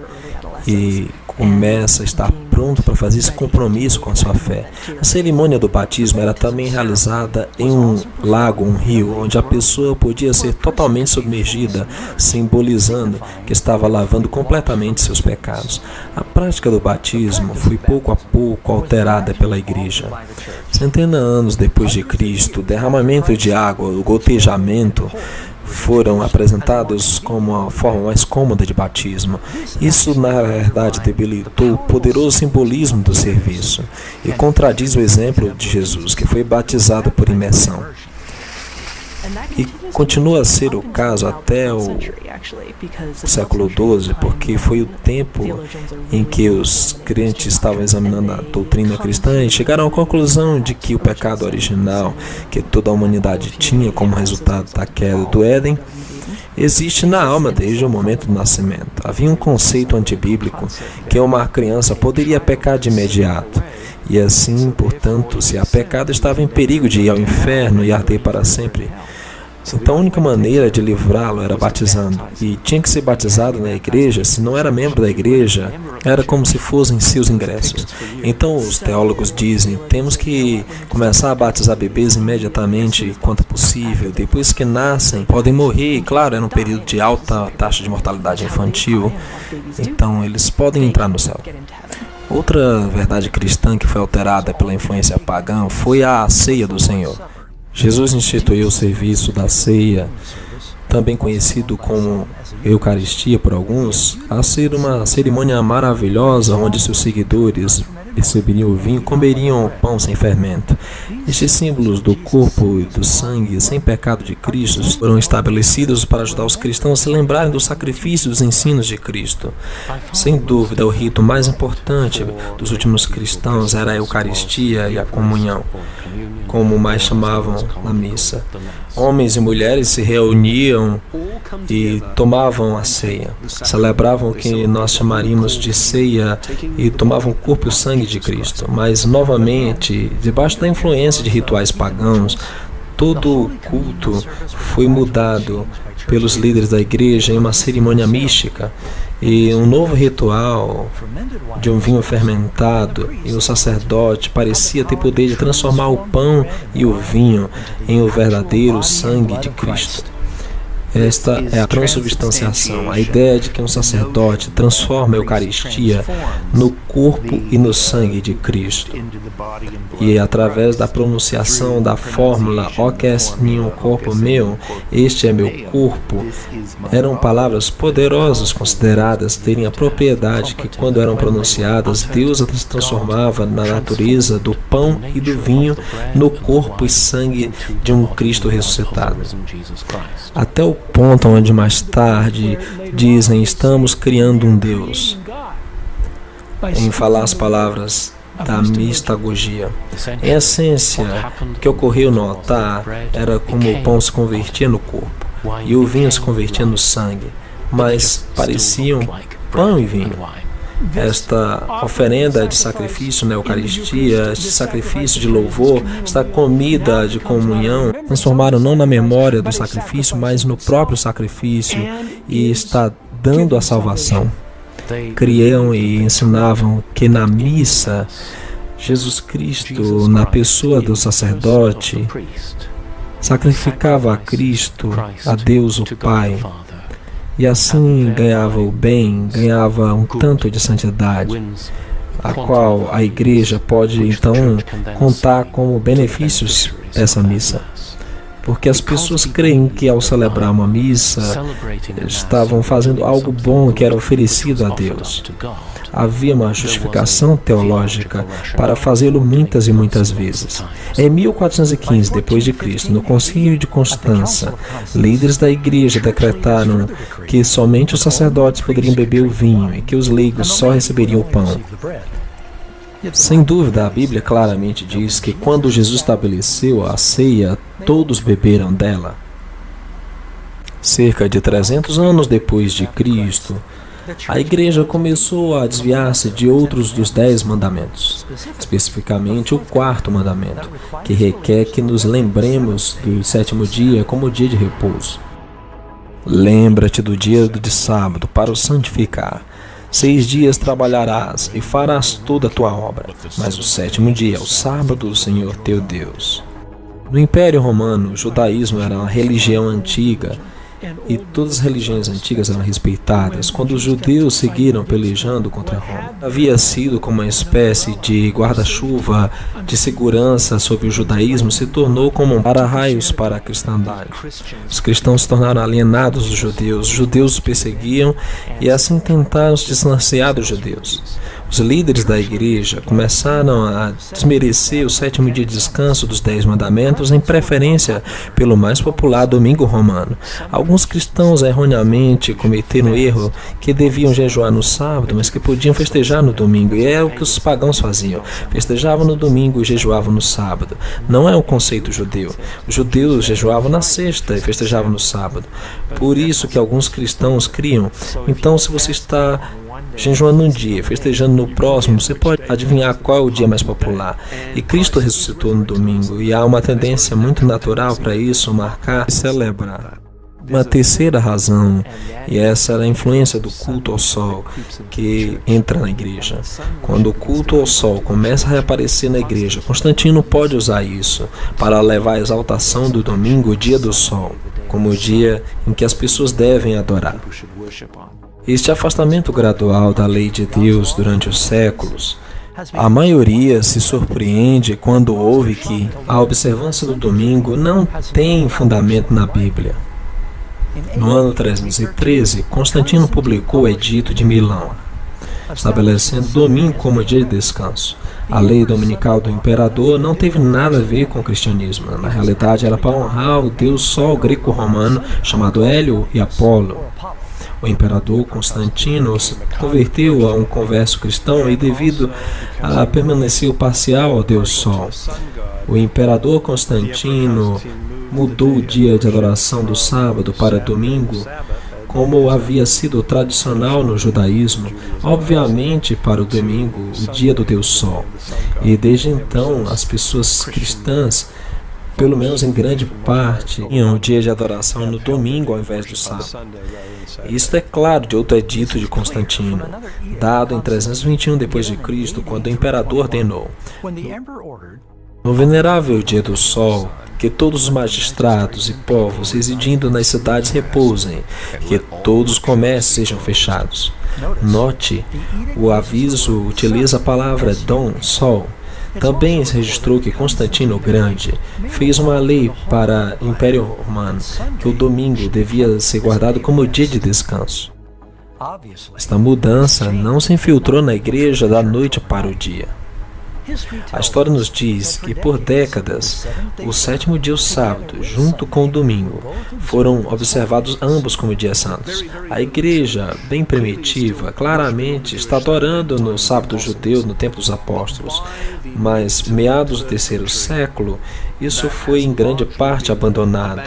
e começa a estar pronto para fazer esse compromisso com a sua fé. A cerimônia do batismo era também realizada em um lago, um rio, onde a pessoa podia ser totalmente submergida, simbolizando que estava lavando completamente seus pecados. A prática do batismo foi pouco a pouco alterada pela igreja. Centenas de anos depois de Cristo, o derramamento de água, o gotejamento, foram apresentados como a forma mais cômoda de batismo. Isso, na verdade, debilitou o poderoso simbolismo do serviço e contradiz o exemplo de Jesus, que foi batizado por imersão. E continua a ser o caso até o século XII, porque foi o tempo em que os crentes estavam examinando a doutrina cristã e chegaram à conclusão de que o pecado original que toda a humanidade tinha como resultado da queda do Éden existe na alma desde o momento do nascimento. Havia um conceito antibíblico que uma criança poderia pecar de imediato. E assim, portanto, se há pecado, estava em perigo de ir ao inferno e arder para sempre. Então a única maneira de livrá-lo era batizando. E tinha que ser batizado na igreja. Se não era membro da igreja, era como se fossem seus ingressos. Então os teólogos dizem, temos que começar a batizar bebês imediatamente quanto possível. Depois que nascem, podem morrer. E claro, era um período de alta taxa de mortalidade infantil. Então eles podem entrar no céu. Outra verdade cristã que foi alterada pela influência pagã foi a ceia do Senhor. Jesus instituiu o serviço da ceia, também conhecido como Eucaristia por alguns, a ser uma cerimônia maravilhosa onde seus seguidores receberiam o vinho, comeriam o pão sem fermento. Estes símbolos do corpo e do sangue sem pecado de Cristo foram estabelecidos para ajudar os cristãos a se lembrarem do sacrifício e dos ensinos de Cristo. Sem dúvida, o rito mais importante dos últimos cristãos era a Eucaristia e a comunhão, como mais chamavam na missa. Homens e mulheres se reuniam e tomavam a ceia. Celebravam o que nós chamaríamos de ceia e tomavam o corpo e o sangue de Cristo. Mas, novamente, debaixo da influência de rituais pagãos, todo o culto foi mudado pelos líderes da igreja em uma cerimônia mística e um novo ritual de um vinho fermentado, e o sacerdote parecia ter poder de transformar o pão e o vinho em o verdadeiro sangue de Cristo. Esta é a transubstanciação, a ideia de que um sacerdote transforma a Eucaristia no corpo e no sangue de Cristo. E através da pronunciação da fórmula "Hoc est minum corpo meu", este é meu corpo, eram palavras poderosas consideradas terem a propriedade que, quando eram pronunciadas, Deus as transformava na natureza do pão e do vinho no corpo e sangue de um Cristo ressuscitado. Até o ponto onde mais tarde dizem estamos criando um Deus, em falar as palavras da mistagogia. Em essência, o que ocorreu no altar era como o pão se convertia no corpo e o vinho se convertia no sangue, mas pareciam pão e vinho. Esta oferenda de sacrifício na Eucaristia, este sacrifício de louvor, esta comida de comunhão, transformaram não na memória do sacrifício, mas no próprio sacrifício, e está dando a salvação. Criam e ensinavam que na missa, Jesus Cristo, na pessoa do sacerdote, sacrificava a Cristo, a Deus o Pai, e assim ganhava o bem, ganhava um tanto de santidade, a qual a igreja pode então contar como benefícios essa missa. Porque as pessoas creem que ao celebrar uma missa, estavam fazendo algo bom que era oferecido a Deus. Havia uma justificação teológica para fazê-lo muitas e muitas vezes. Em 1415 d.C., no Concílio de Constança, líderes da igreja decretaram que somente os sacerdotes poderiam beber o vinho e que os leigos só receberiam o pão. Sem dúvida, a Bíblia claramente diz que quando Jesus estabeleceu a ceia, todos beberam dela. Cerca de 300 anos depois de Cristo, a igreja começou a desviar-se de outros dos 10 mandamentos, especificamente o 4º mandamento, que requer que nos lembremos do 7º dia como dia de repouso. Lembra-te do dia de sábado para o santificar. 6 dias trabalharás e farás toda a tua obra, mas o 7º dia é o sábado do Senhor teu Deus. No Império Romano, o judaísmo era uma religião antiga, e todas as religiões antigas eram respeitadas. Quando os judeus seguiram pelejando contra Roma, havia sido como uma espécie de guarda-chuva de segurança sobre o judaísmo, se tornou como um para-raios para a cristandade. Os cristãos se tornaram alienados dos judeus, os judeus os perseguiam e assim tentaram se distanciar dos judeus. Os líderes da igreja começaram a desmerecer o 7º dia de descanso dos 10 mandamentos em preferência pelo mais popular domingo romano. Alguns cristãos erroneamente cometeram o erro que deviam jejuar no sábado, mas que podiam festejar no domingo, e é o que os pagãos faziam. Festejavam no domingo e jejuavam no sábado. Não é um conceito judeu. Os judeus jejuavam na sexta e festejavam no sábado. Por isso que alguns cristãos criam. Então, se você está jejuando um dia, festejando no próximo, você pode adivinhar qual é o dia mais popular. E Cristo ressuscitou no domingo, e há uma tendência muito natural para isso, marcar e celebrar. Uma terceira razão, e essa era a influência do culto ao sol que entra na igreja. Quando o culto ao sol começa a reaparecer na igreja, Constantino pode usar isso para levar a exaltação do domingo, o dia do sol, como o dia em que as pessoas devem adorar. Este afastamento gradual da lei de Deus durante os séculos, a maioria se surpreende quando ouve que a observância do domingo não tem fundamento na Bíblia. No ano 313, Constantino publicou o Edito de Milão, estabelecendo o domingo como dia de descanso. A lei dominical do imperador não teve nada a ver com o cristianismo. Na realidade, era para honrar o deus sol greco-romano chamado Hélio e Apolo. O imperador Constantino se converteu a um converso cristão e, devido a permanecer parcial ao deus sol, o imperador Constantino mudou o dia de adoração do sábado para domingo, como havia sido tradicional no judaísmo, obviamente para o domingo, o dia do Deus Sol. E desde então, as pessoas cristãs, pelo menos em grande parte, tinham o dia de adoração no domingo ao invés do sábado. Isto é claro de outro edito de Constantino, dado em 321 d.C., quando o imperador ordenou: no venerável dia do sol, que todos os magistrados e povos residindo nas cidades repousem, que todos os comércios sejam fechados. Note, o aviso utiliza a palavra dom, sol. Também se registrou que Constantino o Grande fez uma lei para o Império Romano, que o domingo devia ser guardado como dia de descanso. Esta mudança não se infiltrou na igreja da noite para o dia. A história nos diz que por décadas, o 7º dia, o sábado, junto com o domingo, foram observados ambos como dias santos. A igreja, bem primitiva, claramente está adorando no sábado judeu no tempo dos apóstolos, mas meados do 3º século, isso foi em grande parte abandonado.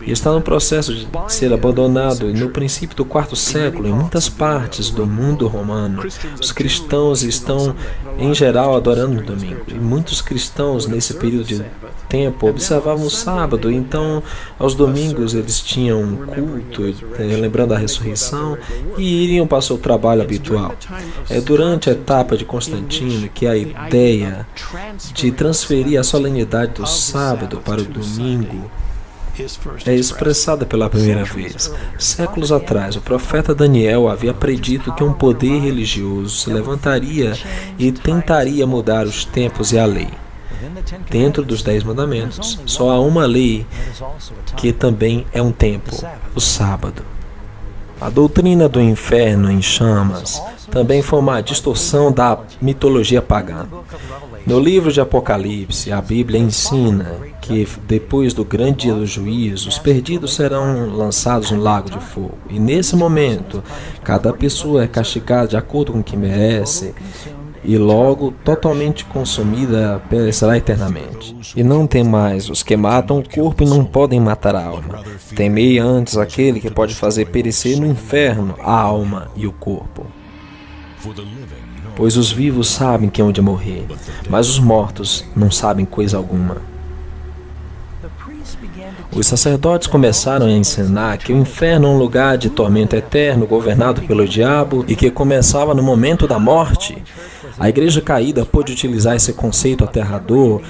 E está no processo de ser abandonado. E no princípio do 4º século, em muitas partes do mundo romano, os cristãos estão, em geral, adorando no domingo. E muitos cristãos, nesse período de tempo, observavam o sábado. Então, aos domingos, eles tinham um culto, lembrando a ressurreição, e iriam para o seu trabalho habitual. É durante a etapa de Constantino que a ideia de transferir a solenidade do sábado para o domingo é expressada pela primeira vez. Séculos atrás, o profeta Daniel havia predito que um poder religioso se levantaria e tentaria mudar os tempos e a lei. Dentro dos 10 mandamentos, só há uma lei que também é um tempo, o sábado. A doutrina do inferno em chamas também foi uma distorção da mitologia pagã. No livro de Apocalipse, a Bíblia ensina que depois do grande dia do juízo, os perdidos serão lançados no lago de fogo. E nesse momento, cada pessoa é castigada de acordo com o que merece. e logo totalmente consumida perecerá eternamente. E não temais os que matam o corpo e não podem matar a alma. Temei antes aquele que pode fazer perecer no inferno a alma e o corpo. Pois os vivos sabem que hão de morrer, mas os mortos não sabem coisa alguma. Os sacerdotes começaram a ensinar que o inferno é um lugar de tormento eterno, governado pelo diabo, e que começava no momento da morte. A igreja caída pôde utilizar esse conceito aterrador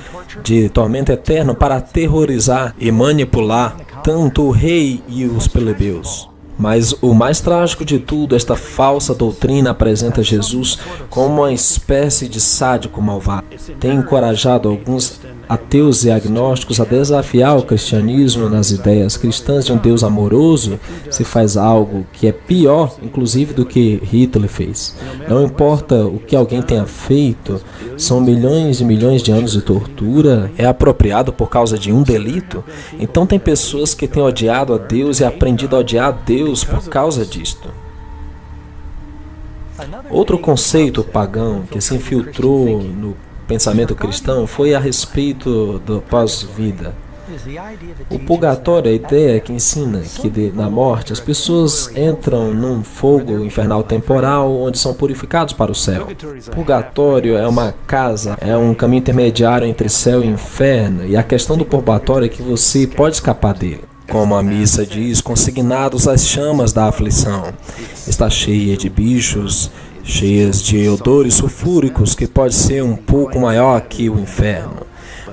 de tormento eterno para aterrorizar e manipular tanto o rei e os plebeus. Mas o mais trágico de tudo, esta falsa doutrina apresenta Jesus como uma espécie de sádico malvado. Tem encorajado alguns ateus e agnósticos a desafiar o cristianismo nas ideias cristãs de um Deus amoroso. Se faz algo que é pior, inclusive, do que Hitler fez. Não importa o que alguém tenha feito, são milhões e milhões de anos de tortura. É apropriado por causa de um delito? Então tem pessoas que têm odiado a Deus e aprendido a odiar a Deus por causa disto. Outro conceito pagão que se infiltrou no pensamento cristão foi a respeito do pós-vida. O purgatório é a ideia que ensina que na morte as pessoas entram num fogo infernal temporal onde são purificados para o céu. Purgatório é uma casa, é um caminho intermediário entre céu e inferno, e a questão do purgatório é que você pode escapar dele. Como a missa diz, consignados às chamas da aflição. Está cheia de bichos, cheias de odores sulfúricos, que pode ser um pouco maior que o inferno,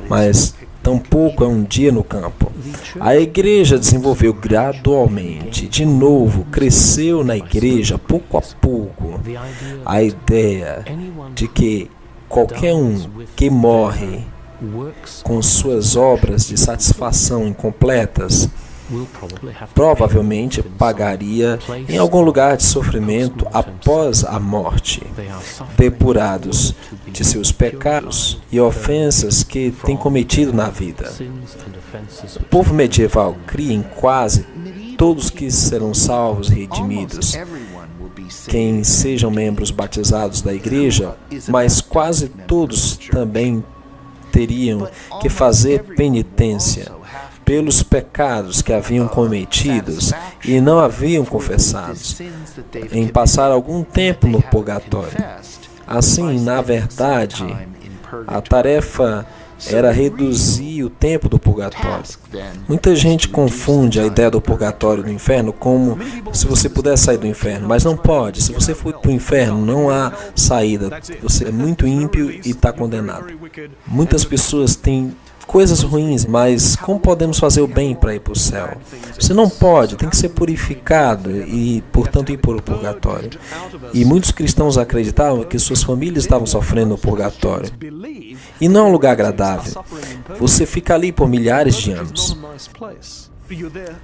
mas tampouco é um dia no campo. A igreja desenvolveu gradualmente, de novo, cresceu na igreja, pouco a pouco, a ideia de que qualquer um que morre com suas obras de satisfação incompletas provavelmente pagaria em algum lugar de sofrimento após a morte, depurados de seus pecados e ofensas que tem cometido na vida. O povo medieval cria em quase todos que serão salvos e redimidos, quem sejam membros batizados da igreja, mas quase todos também teriam que fazer penitência pelos pecados que haviam cometidos e não haviam confessados, em passar algum tempo no purgatório. Assim, na verdade, a tarefa era reduzir o tempo do purgatório. Muita gente confunde a ideia do purgatório e do inferno como se você pudesse sair do inferno, mas não pode. Se você for para o inferno, não há saída. Você é muito ímpio e está condenado. Muitas pessoas têm coisas ruins, mas como podemos fazer o bem para ir para o céu? Você não pode, tem que ser purificado e, portanto, ir para o purgatório. E muitos cristãos acreditavam que suas famílias estavam sofrendo no purgatório. E não é um lugar agradável. Você fica ali por milhares de anos.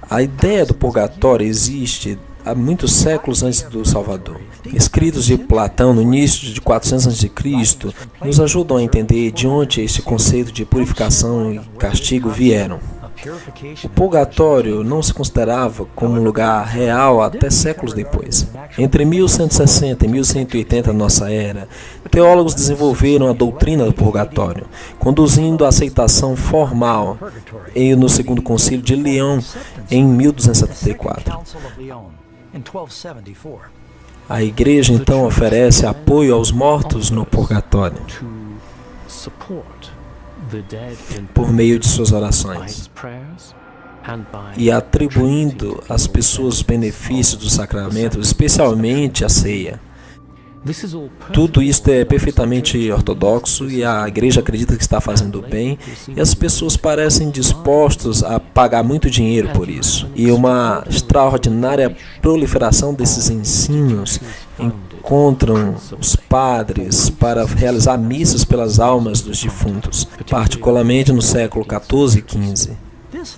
A ideia do purgatório existe há muitos séculos antes do Salvador. Escritos de Platão no início de 400 a.C. nos ajudam a entender de onde esse conceito de purificação e castigo vieram. O purgatório não se considerava como um lugar real até séculos depois. Entre 1160 e 1180 da nossa era, teólogos desenvolveram a doutrina do purgatório, conduzindo à aceitação formal no Segundo Concílio de Leão em 1274. A igreja então oferece apoio aos mortos no purgatório por meio de suas orações e atribuindo às pessoas os benefícios do sacramento, especialmente a ceia. Tudo isto é perfeitamente ortodoxo e a igreja acredita que está fazendo bem e as pessoas parecem dispostos a pagar muito dinheiro por isso. E uma extraordinária proliferação desses ensinos encontram os padres para realizar missas pelas almas dos defuntos, particularmente no século XIV e XV.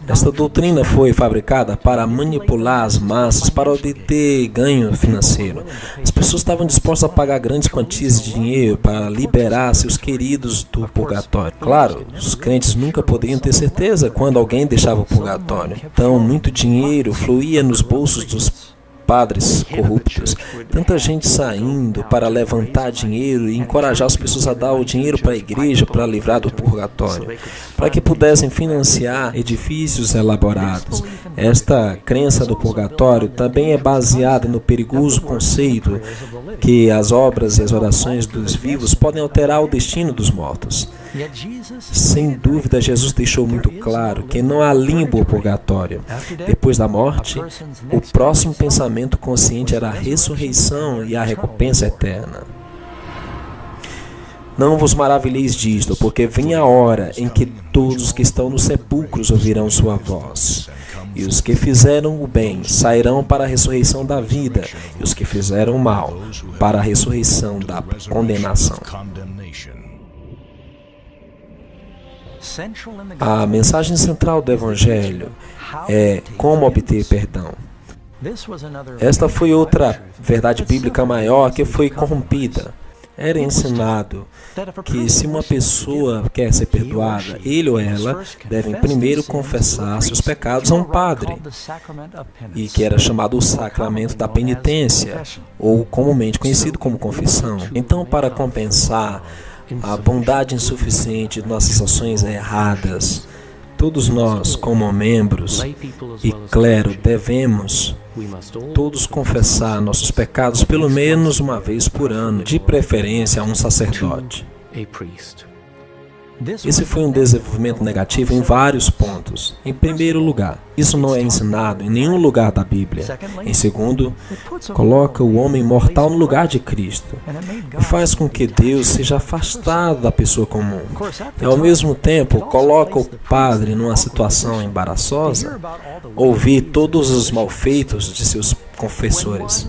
Esta doutrina foi fabricada para manipular as massas, para obter ganho financeiro. As pessoas estavam dispostas a pagar grandes quantias de dinheiro para liberar seus queridos do purgatório. Claro, os crentes nunca poderiam ter certeza quando alguém deixava o purgatório. Então, muito dinheiro fluía nos bolsos dos padres corruptos, tanta gente saindo para levantar dinheiro e encorajar as pessoas a dar o dinheiro para a igreja para livrar do purgatório, para que pudessem financiar edifícios elaborados. Esta crença do purgatório também é baseada no perigoso conceito que as obras e as orações dos vivos podem alterar o destino dos mortos. Sem dúvida, Jesus deixou muito claro que não há limbo ou purgatório. Depois da morte, o próximo pensamento consciente era a ressurreição e a recompensa eterna. Não vos maravilheis disto, porque vem a hora em que todos os que estão nos sepulcros ouvirão sua voz. E os que fizeram o bem sairão para a ressurreição da vida, e os que fizeram o mal para a ressurreição da condenação. A mensagem central do Evangelho é como obter perdão. Esta foi outra verdade bíblica maior que foi corrompida. Era ensinado que se uma pessoa quer ser perdoada, ele ou ela devem primeiro confessar seus pecados a um padre, e que era chamado o sacramento da penitência, ou comumente conhecido como confissão. Então, para compensar a bondade insuficiente de nossas ações erradas, todos nós, como membros e clero, devemos todos confessar nossos pecados pelo menos uma vez por ano, de preferência a um sacerdote. Esse foi um desenvolvimento negativo em vários pontos. Em primeiro lugar, isso não é ensinado em nenhum lugar da Bíblia. Em segundo, coloca o homem mortal no lugar de Cristo e faz com que Deus seja afastado da pessoa comum. E, ao mesmo tempo, coloca o padre numa situação embaraçosa, ouvir todos os malfeitos de seus confessores.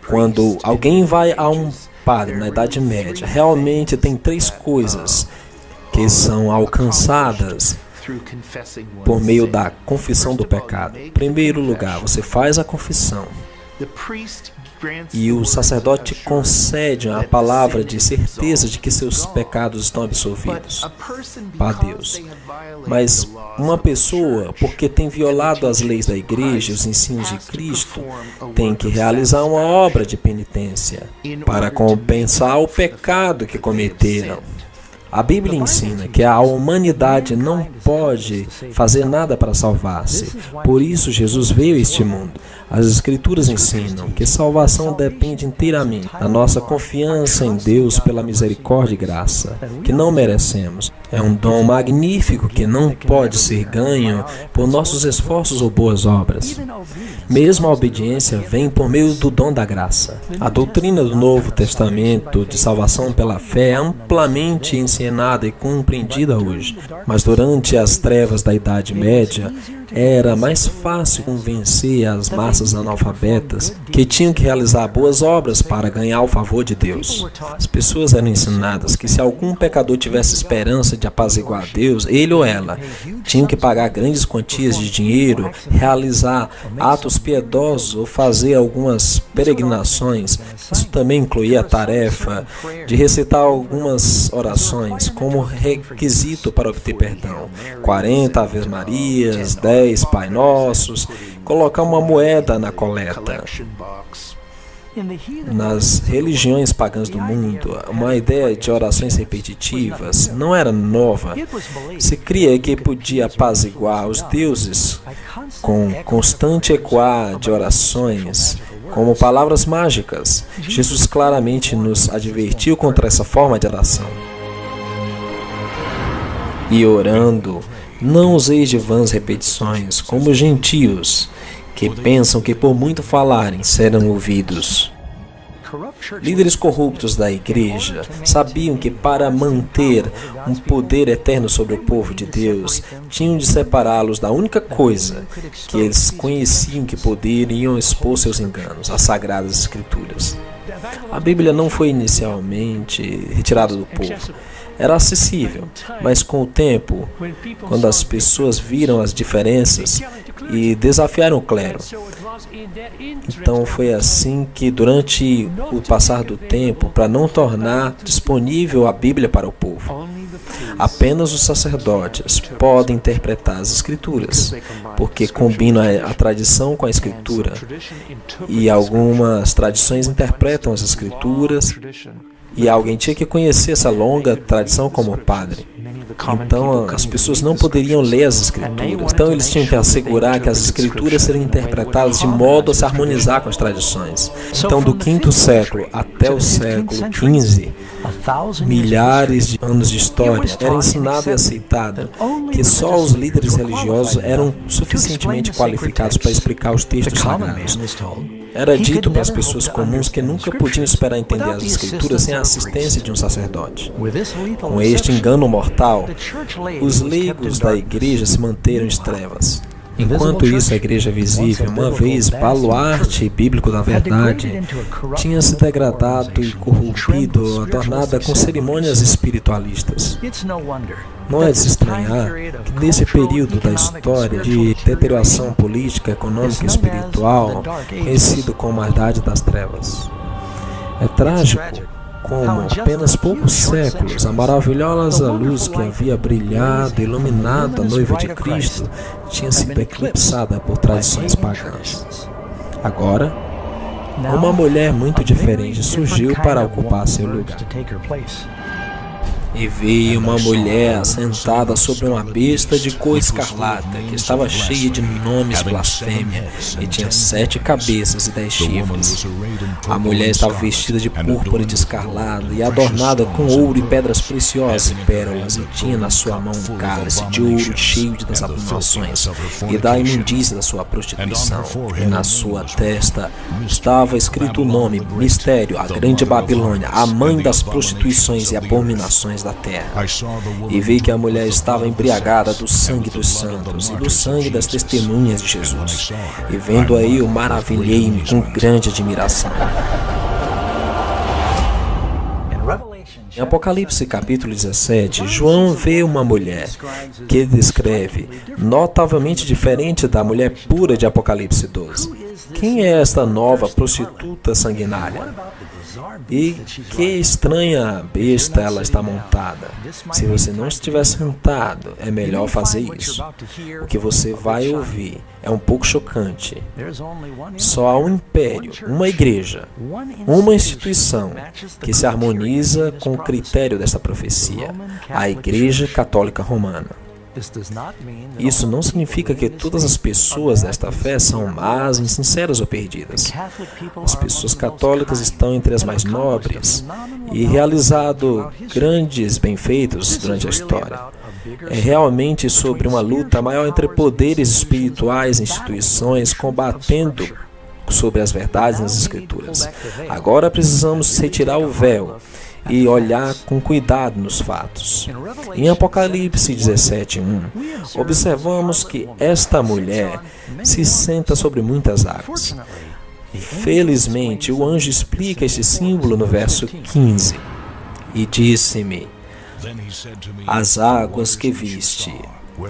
Quando alguém vai a um padre na Idade Média, realmente tem três coisas que são alcançadas por meio da confissão do pecado. Em primeiro lugar, você faz a confissão e o sacerdote concede a palavra de certeza de que seus pecados estão absolvidos para Deus. Mas uma pessoa, porque tem violado as leis da igreja e os ensinos de Cristo, tem que realizar uma obra de penitência para compensar o pecado que cometeram. A Bíblia ensina que a humanidade não pode fazer nada para salvar-se. Por isso, Jesus veio a este mundo. As Escrituras ensinam que salvação depende inteiramente da nossa confiança em Deus pela misericórdia e graça, que não merecemos. É um dom magnífico que não pode ser ganho por nossos esforços ou boas obras. Mesmo a obediência vem por meio do dom da graça. A doutrina do Novo Testamento de salvação pela fé é amplamente ensinada e compreendida hoje. Mas durante as trevas da Idade Média, era mais fácil convencer as massas analfabetas que tinham que realizar boas obras para ganhar o favor de Deus. As pessoas eram ensinadas que se algum pecador tivesse esperança de apaziguar Deus, ele ou ela tinham que pagar grandes quantias de dinheiro, realizar atos piedosos ou fazer algumas peregrinações. Isso também incluía a tarefa de recitar algumas orações como requisito para obter perdão. 40 Aves Marias, 10 Pai Nossos, colocar uma moeda na coleta. Nas religiões pagãs do mundo, uma ideia de orações repetitivas não era nova. Se cria que podia apaziguar os deuses com constante ecoar de orações, como palavras mágicas. Jesus claramente nos advertiu contra essa forma de oração. E orando, não useis de vãs repetições, como os gentios, que pensam que por muito falarem serão ouvidos. Líderes corruptos da igreja sabiam que para manter um poder eterno sobre o povo de Deus, tinham de separá-los da única coisa que eles conheciam que poderiam expor seus enganos, as Sagradas Escrituras. A Bíblia não foi inicialmente retirada do povo. Era acessível, mas com o tempo, quando as pessoas viram as diferenças e desafiaram o clero, Então foi assim que, durante o passar do tempo, para não tornar disponível a Bíblia para o povo, apenas os sacerdotes podem interpretar as Escrituras, porque combinam a tradição com a Escritura, e algumas tradições interpretam as Escrituras, e alguém tinha que conhecer essa longa tradição como padre. Então as pessoas não poderiam ler as Escrituras. Então eles tinham que assegurar que as Escrituras seriam interpretadas de modo a se harmonizar com as tradições. Então do 5º século até o século XV, milhares de anos de história, era ensinado e aceitado que só os líderes religiosos eram suficientemente qualificados para explicar os textos sagrados. Era dito para as pessoas comuns que nunca podiam esperar entender as Escrituras sem a assistência de um sacerdote. Com este engano mortal, os leigos da igreja se manteram em trevas. Enquanto isso, a igreja visível, uma vez baluarte bíblico da verdade, tinha se degradado e corrompido, adornada com cerimônias espiritualistas. Não é de se estranhar que nesse período da história de deterioração política, econômica e espiritual, conhecido como a Idade das Trevas, é trágico como, apenas poucos séculos, a maravilhosa luz que havia brilhado e iluminado a noiva de Cristo tinha sido eclipsada por tradições pagãs. Agora, uma mulher muito diferente surgiu para ocupar seu lugar. E veio uma mulher sentada sobre uma besta de cor escarlata, que estava cheia de nomes blasfêmia, e tinha 7 cabeças e 10 chifres. A mulher estava vestida de púrpura e de escarlata, e adornada com ouro e pedras preciosas e pérolas, e tinha na sua mão um cálice de ouro cheio das abominações e da imundícia da sua prostituição. E na sua testa estava escrito o nome, Mistério, a Grande Babilônia, a mãe das prostituições e abominações da terra. E vi que a mulher estava embriagada do sangue dos santos e do sangue das testemunhas de Jesus. E vendo aí, eu maravilhei-me com grande admiração. Em Apocalipse capítulo 17, João vê uma mulher que ele descreve notavelmente diferente da mulher pura de Apocalipse 12. Quem é esta nova prostituta sanguinária? E que estranha besta ela está montada. Se você não estiver sentado, é melhor fazer isso. O que você vai ouvir é um pouco chocante. Só há um império, uma igreja, uma instituição que se harmoniza com o critério desta profecia, a Igreja Católica Romana. Isso não significa que todas as pessoas desta fé são más, insinceras ou perdidas. As pessoas católicas estão entre as mais nobres e realizado grandes benfeitos durante a história. É realmente sobre uma luta maior entre poderes espirituais e instituições combatendo sobre as verdades nas Escrituras. Agora precisamos retirar o véu e olhar com cuidado nos fatos. Em Apocalipse 17:1, observamos que esta mulher se senta sobre muitas águas. Felizmente, o anjo explica este símbolo no verso 15. E disse-me: as águas que viste,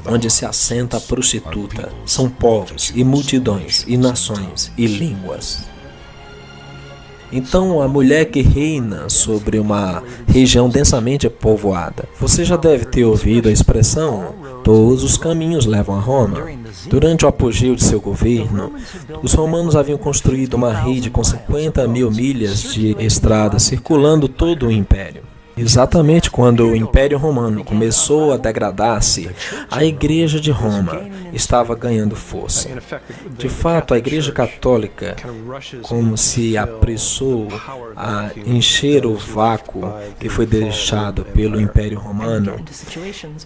onde se assenta a prostituta, são povos e multidões e nações e línguas. Então, a mulher que reina sobre uma região densamente povoada. Você já deve ter ouvido a expressão, todos os caminhos levam a Roma. Durante o apogeu de seu governo, os romanos haviam construído uma rede com 50.000 milhas de estrada circulando todo o império. Exatamente quando o Império Romano começou a degradar-se, a Igreja de Roma estava ganhando força. De fato, a Igreja Católica, como se apressou a encher o vácuo que foi deixado pelo Império Romano,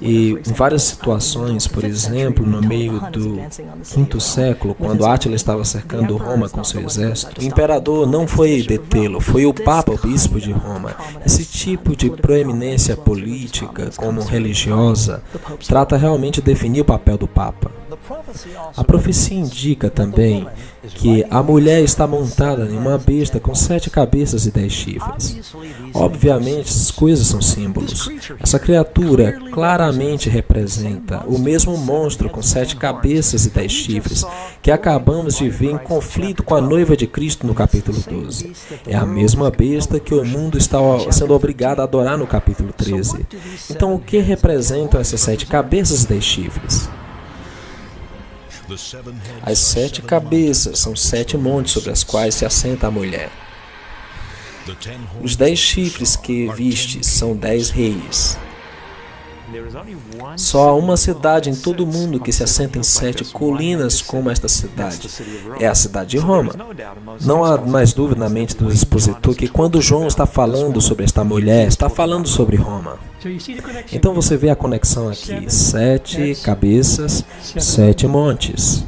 e em várias situações, por exemplo, no meio do 5º século, quando Átila estava cercando Roma com seu exército, o imperador não foi detê-lo, foi o Papa, o Bispo de Roma. Esse tipo de proeminência política como religiosa trata realmente de definir o papel do Papa. A profecia indica também que a mulher está montada em uma besta com 7 cabeças e 10 chifres. Obviamente, essas coisas são símbolos. Essa criatura claramente representa o mesmo monstro com 7 cabeças e 10 chifres que acabamos de ver em conflito com a noiva de Cristo no capítulo 12. É a mesma besta que o mundo está sendo obrigado a adorar no capítulo 13. Então, o que representam essas 7 cabeças e 10 chifres? As 7 cabeças são 7 montes sobre as quais se assenta a mulher. Os 10 chifres que viste são 10 reis. Só há uma cidade em todo o mundo que se assenta em 7 colinas como esta cidade. É a cidade de Roma. Não há mais dúvida na mente do expositor que quando João está falando sobre esta mulher, está falando sobre Roma. Então você vê a conexão aqui. 7 cabeças, 7 montes.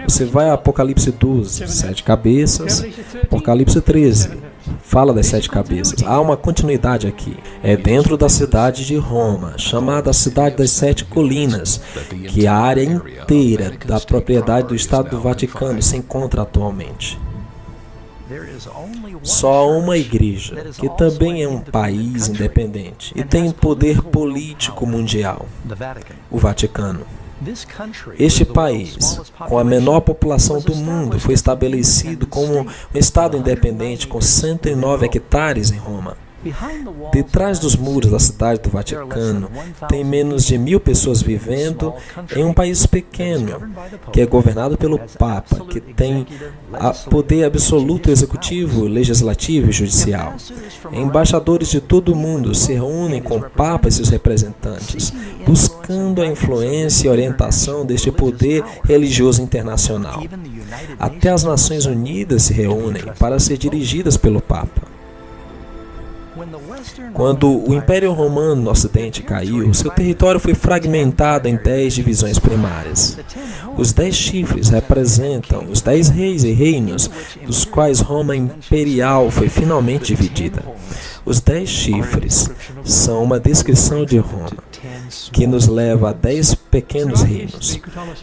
Você vai a Apocalipse 12, 7 cabeças, Apocalipse 13, fala das 7 cabeças. Há uma continuidade aqui. É dentro da cidade de Roma, chamada a cidade das 7 colinas, que a área inteira da propriedade do Estado do Vaticano se encontra atualmente. Só uma igreja, que também é um país independente e tem poder político mundial, o Vaticano. Este país, com a menor população do mundo, foi estabelecido como um Estado independente com 109 hectares em Roma. Detrás dos muros da cidade do Vaticano, tem menos de 1.000 pessoas vivendo em um país pequeno, que é governado pelo Papa, que tem poder absoluto executivo, legislativo e judicial. Embaixadores de todo o mundo se reúnem com o Papa e seus representantes, buscando a influência e orientação deste poder religioso internacional. Até as Nações Unidas se reúnem para ser dirigidas pelo Papa. Quando o Império Romano no Ocidente caiu, seu território foi fragmentado em 10 divisões primárias. Os 10 chifres representam os 10 reis e reinos, dos quais Roma Imperial foi finalmente dividida. Os 10 chifres são uma descrição de Roma, que nos leva a 10 pequenos reinos.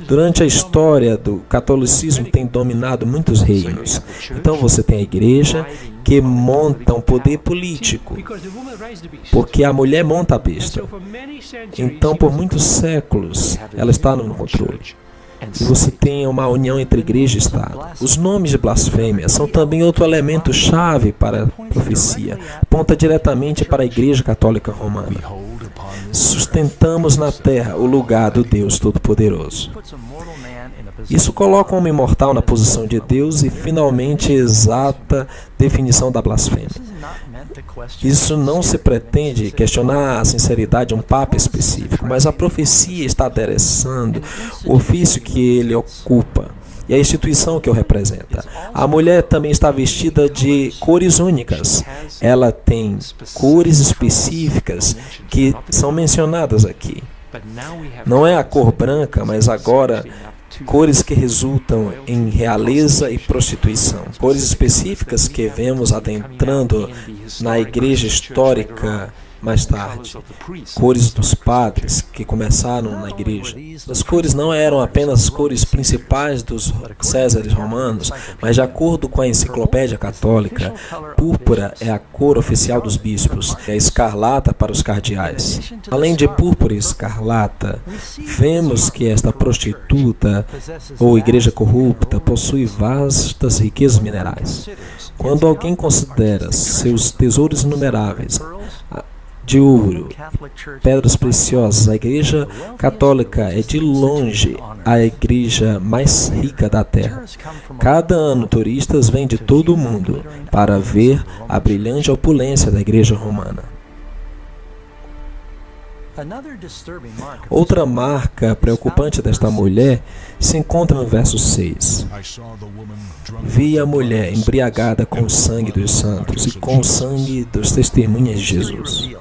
Durante a história do catolicismo tem dominado muitos reinos. Então você tem a igreja que monta um poder político, porque a mulher monta a besta. Então por muitos séculos ela está no controle. E você tem uma união entre igreja e Estado. Os nomes de blasfêmia são também outro elemento chave para a profecia. Aponta diretamente para a Igreja Católica Romana. Sustentamos na terra o lugar do Deus Todo-Poderoso. Isso coloca o homem mortal na posição de Deus e finalmente exata definição da blasfêmia. Isso não se pretende questionar a sinceridade de um papa específico, mas a profecia está adereçando o ofício que ele ocupa e a instituição que o representa. A mulher também está vestida de cores únicas. Ela tem cores específicas que são mencionadas aqui. Não é a cor branca, mas agora cores que resultam em realeza e prostituição. Cores específicas que vemos adentrando na igreja histórica mais tarde. Cores dos padres que começaram na igreja. As cores não eram apenas as cores principais dos Césares romanos, mas de acordo com a enciclopédia católica, púrpura é a cor oficial dos bispos, é a escarlata para os cardeais. Além de púrpura e escarlata, vemos que esta prostituta ou igreja corrupta possui vastas riquezas minerais. Quando alguém considera seus tesouros inumeráveis, de ouro, pedras preciosas, a Igreja Católica é de longe a igreja mais rica da Terra. Cada ano, turistas vêm de todo o mundo para ver a brilhante opulência da Igreja Romana. Outra marca preocupante desta mulher se encontra no verso 6. Vi a mulher embriagada com o sangue dos santos e com o sangue dos testemunhas de Jesus.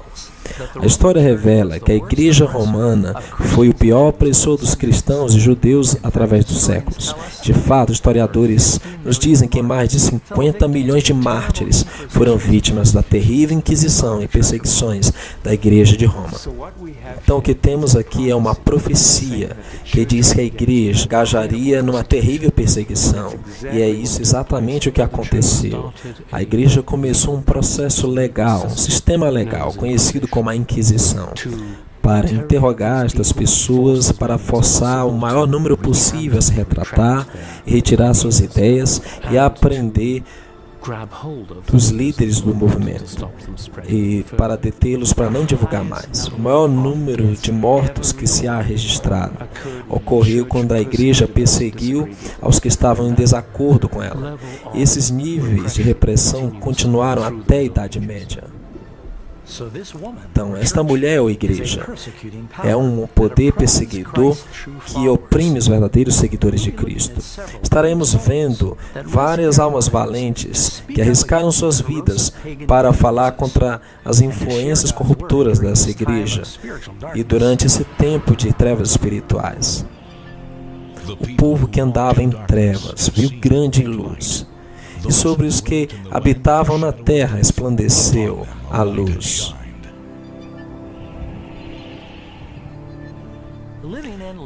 A história revela que a Igreja Romana foi o pior opressor dos cristãos e judeus através dos séculos. De fato, historiadores nos dizem que mais de 50 milhões de mártires foram vítimas da terrível Inquisição e perseguições da Igreja de Roma. Então, o que temos aqui é uma profecia que diz que a Igreja engajaria numa terrível perseguição. E é isso exatamente o que aconteceu. A Igreja começou um processo legal, um sistema legal, conhecido como a Inquisição, para interrogar estas pessoas, para forçar o maior número possível a se retratar e retirar suas ideias e a aprender dos líderes do movimento e para detê-los para não divulgar mais. O maior número de mortos que se há registrado ocorreu quando a igreja perseguiu aos que estavam em desacordo com ela. Esses níveis de repressão continuaram até a Idade Média. Então, esta mulher ou igreja é um poder perseguidor que oprime os verdadeiros seguidores de Cristo. Estaremos vendo várias almas valentes que arriscaram suas vidas para falar contra as influências corruptoras dessa igreja e durante esse tempo de trevas espirituais. O povo que andava em trevas viu grande luz, e sobre os que habitavam na terra resplandeceu a luz.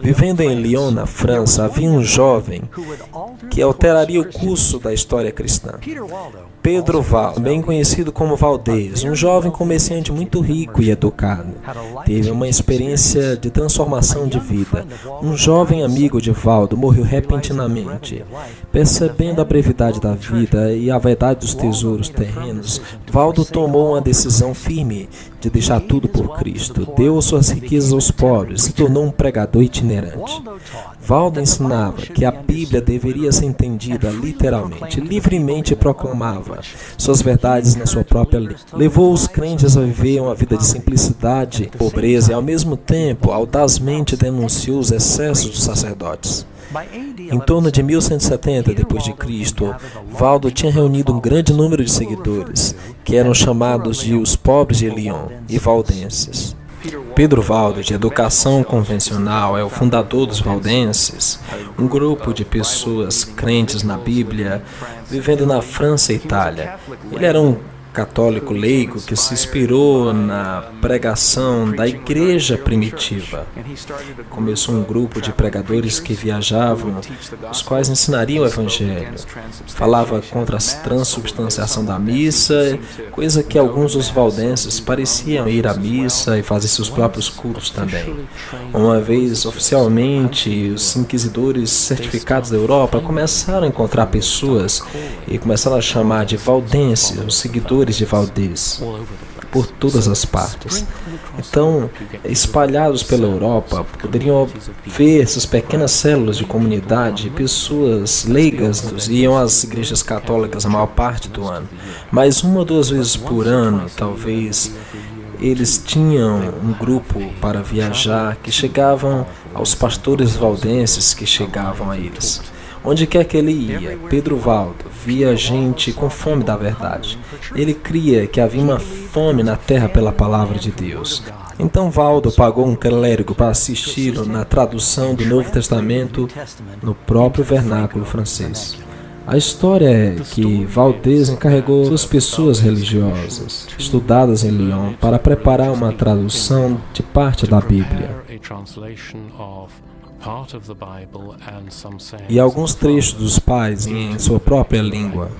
Vivendo em Lyon, na França, havia um jovem que alteraria o curso da história cristã. Pedro Valdo, bem conhecido como Valdez, um jovem comerciante muito rico e educado, teve uma experiência de transformação de vida. Um jovem amigo de Valdo morreu repentinamente. Percebendo a brevidade da vida e a vaidade dos tesouros terrenos, Valdo tomou uma decisão firme de deixar tudo por Cristo. Deu suas riquezas aos pobres, se tornou um pregador itinerante. Valdo ensinava que a Bíblia deveria ser entendida literalmente, livremente proclamava suas verdades na sua própria língua. Levou os crentes a viver uma vida de simplicidade, pobreza e, ao mesmo tempo, audazmente denunciou os excessos dos sacerdotes. Em torno de 1170 d.C., Valdo tinha reunido um grande número de seguidores, que eram chamados de os pobres de Lyon e valdenses. Pedro Valdo, de educação convencional, é o fundador dos valdenses, um grupo de pessoas crentes na Bíblia, vivendo na França e Itália. Ele era um católico leigo que se inspirou na pregação da igreja primitiva. Começou um grupo de pregadores que viajavam, os quais ensinariam o evangelho. Falava contra a transubstanciação da missa, coisa que alguns dos valdenses pareciam ir à missa e fazer seus próprios cultos também. Uma vez, oficialmente, os inquisidores certificados da Europa começaram a encontrar pessoas e começaram a chamar de valdenses, os seguidores de Valdez, por todas as partes. Então, espalhados pela Europa, poderiam ver essas pequenas células de comunidade, pessoas leigas iam às igrejas católicas a maior parte do ano, mas uma ou duas vezes por ano, talvez, eles tinham um grupo para viajar que chegavam aos pastores valdenses que chegavam a eles. Onde quer que ele ia, Pedro Valdo via gente com fome da verdade. Ele cria que havia uma fome na terra pela palavra de Deus. Então Valdo pagou um clérigo para assisti-lo na tradução do Novo Testamento no próprio vernáculo francês. A história é que Valdez encarregou duas pessoas religiosas, estudadas em Lyon, para preparar uma tradução de parte da Bíblia e alguns trechos dos pais em sua própria língua.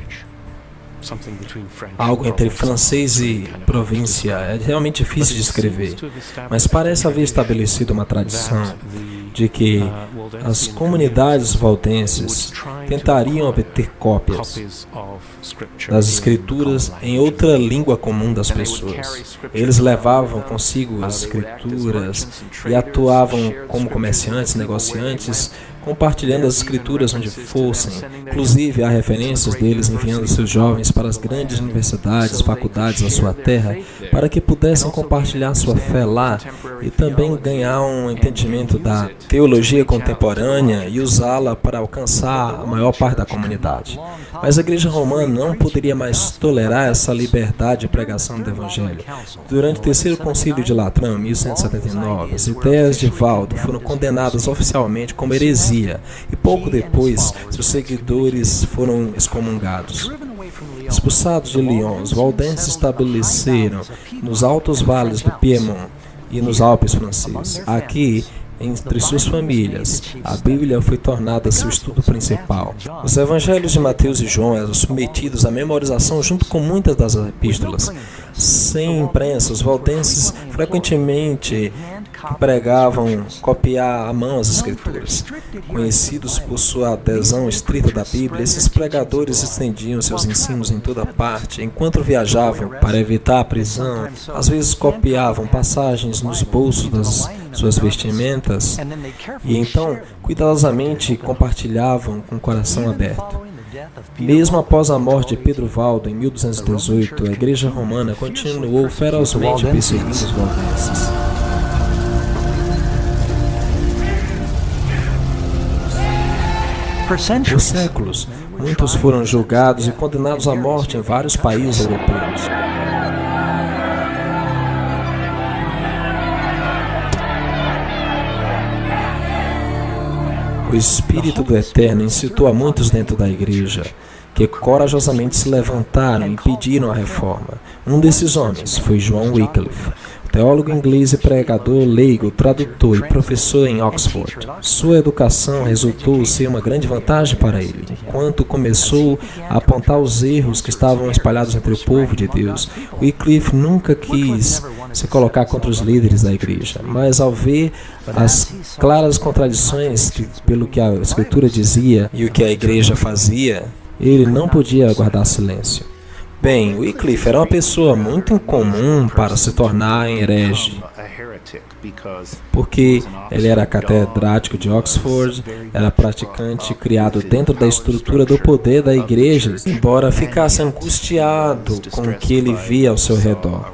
Algo entre francês e província. É realmente difícil de escrever, mas parece haver estabelecido uma tradição de que as comunidades valdenses tentariam obter cópias das escrituras em outra língua comum das pessoas. Eles levavam consigo as escrituras e atuavam como comerciantes, negociantes, compartilhando as escrituras onde fossem. Inclusive, há referências deles enviando seus jovens para as grandes universidades, faculdades da sua terra, para que pudessem compartilhar sua fé lá e também ganhar um entendimento da teologia contemporânea e usá-la para alcançar a maior parte da comunidade. Mas a Igreja Romana não poderia mais tolerar essa liberdade de pregação do Evangelho. Durante o terceiro concílio de Latrão, em 1179, as ideias de Valdo foram condenadas oficialmente como heresia e pouco depois seus seguidores foram excomungados. Expulsados de Lyon, os valdenses se estabeleceram nos altos vales do Piemont e nos Alpes franceses. Aqui, entre suas famílias, a Bíblia foi tornada seu estudo principal. Os evangelhos de Mateus e João eram submetidos à memorização junto com muitas das epístolas. Sem imprensa, os valdenses frequentemente empregavam copiar à mão as escrituras. Conhecidos por sua adesão estrita da Bíblia, esses pregadores estendiam seus ensinos em toda parte. Enquanto viajavam para evitar a prisão, às vezes copiavam passagens nos bolsos das suas vestimentas e então cuidadosamente compartilhavam com o coração aberto. Mesmo após a morte de Pedro Valdo em 1218, a Igreja Romana continuou ferozmente perseguindo os valdenses. Por séculos, muitos foram julgados e condenados à morte em vários países europeus. O Espírito do Eterno incitou a muitos dentro da igreja, que corajosamente se levantaram e impediram a reforma. Um desses homens foi John Wycliffe, teólogo inglês e pregador leigo, tradutor e professor em Oxford. Sua educação resultou ser uma grande vantagem para ele. Enquanto começou a apontar os erros que estavam espalhados entre o povo de Deus, Wycliffe nunca quis se colocar contra os líderes da igreja, mas ao ver as claras contradições pelo que a Escritura dizia e o que a igreja fazia, ele não podia guardar silêncio. Bem, Wycliffe era uma pessoa muito incomum para se tornar herege, porque ele era catedrático de Oxford, era praticante criado dentro da estrutura do poder da igreja, embora ficasse angustiado com o que ele via ao seu redor.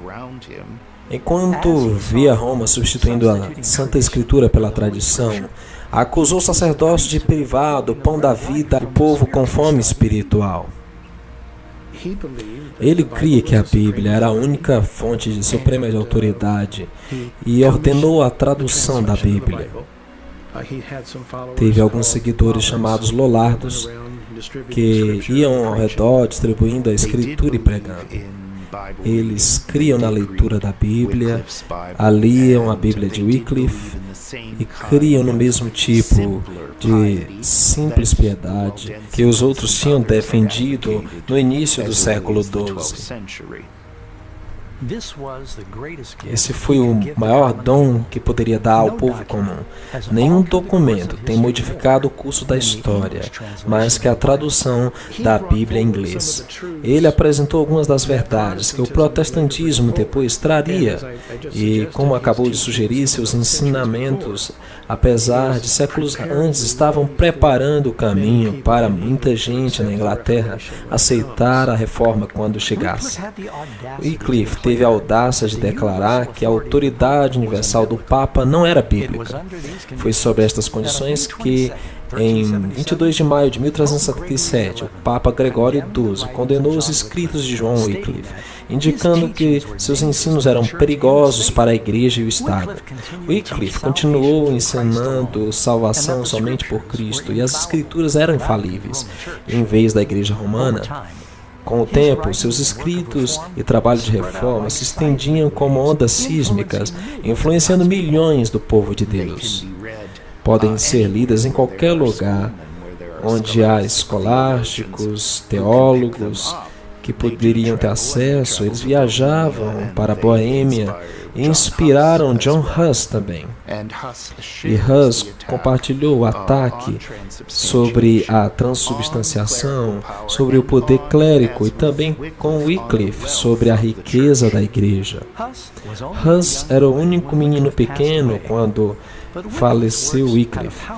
Enquanto via Roma substituindo a Santa Escritura pela tradição, acusou o sacerdócio de privar do pão da vida o povo com fome espiritual. Ele cria que a Bíblia era a única fonte de suprema autoridade e ordenou a tradução da Bíblia. Teve alguns seguidores chamados Lollardos que iam ao redor distribuindo a Escritura e pregando. Eles criam na leitura da Bíblia, aliam a Bíblia de Wycliffe e criam no mesmo tipo de simples piedade que os outros tinham defendido no início do século XII. Esse foi o maior dom que poderia dar ao povo comum. Nenhum documento tem modificado o curso da história, mais que a tradução da Bíblia em inglês. Ele apresentou algumas das verdades que o protestantismo depois traria, e, como acabou de sugerir, seus ensinamentos, apesar de séculos antes, estavam preparando o caminho para muita gente na Inglaterra aceitar a reforma quando chegasse. Wycliffe teve a audácia de declarar que a autoridade universal do Papa não era bíblica. Foi sobre estas condições que, em 22 de maio de 1377, o Papa Gregório XII condenou os escritos de John Wycliffe, indicando que seus ensinos eram perigosos para a Igreja e o Estado. Wycliffe continuou ensinando salvação somente por Cristo e as Escrituras eram infalíveis, em vez da Igreja Romana. Com o tempo, seus escritos e trabalho de reforma se estendiam como ondas sísmicas, influenciando milhões do povo de Deus. Podem ser lidas em qualquer lugar onde há escolásticos, teólogos que poderiam ter acesso. Eles viajavam para a Boêmia e inspiraram John Huss também. E Huss compartilhou o ataque sobre a transubstanciação, sobre o poder clérigo e também com Wycliffe sobre a riqueza da igreja. Huss era o único menino pequeno quando faleceu Wycliffe.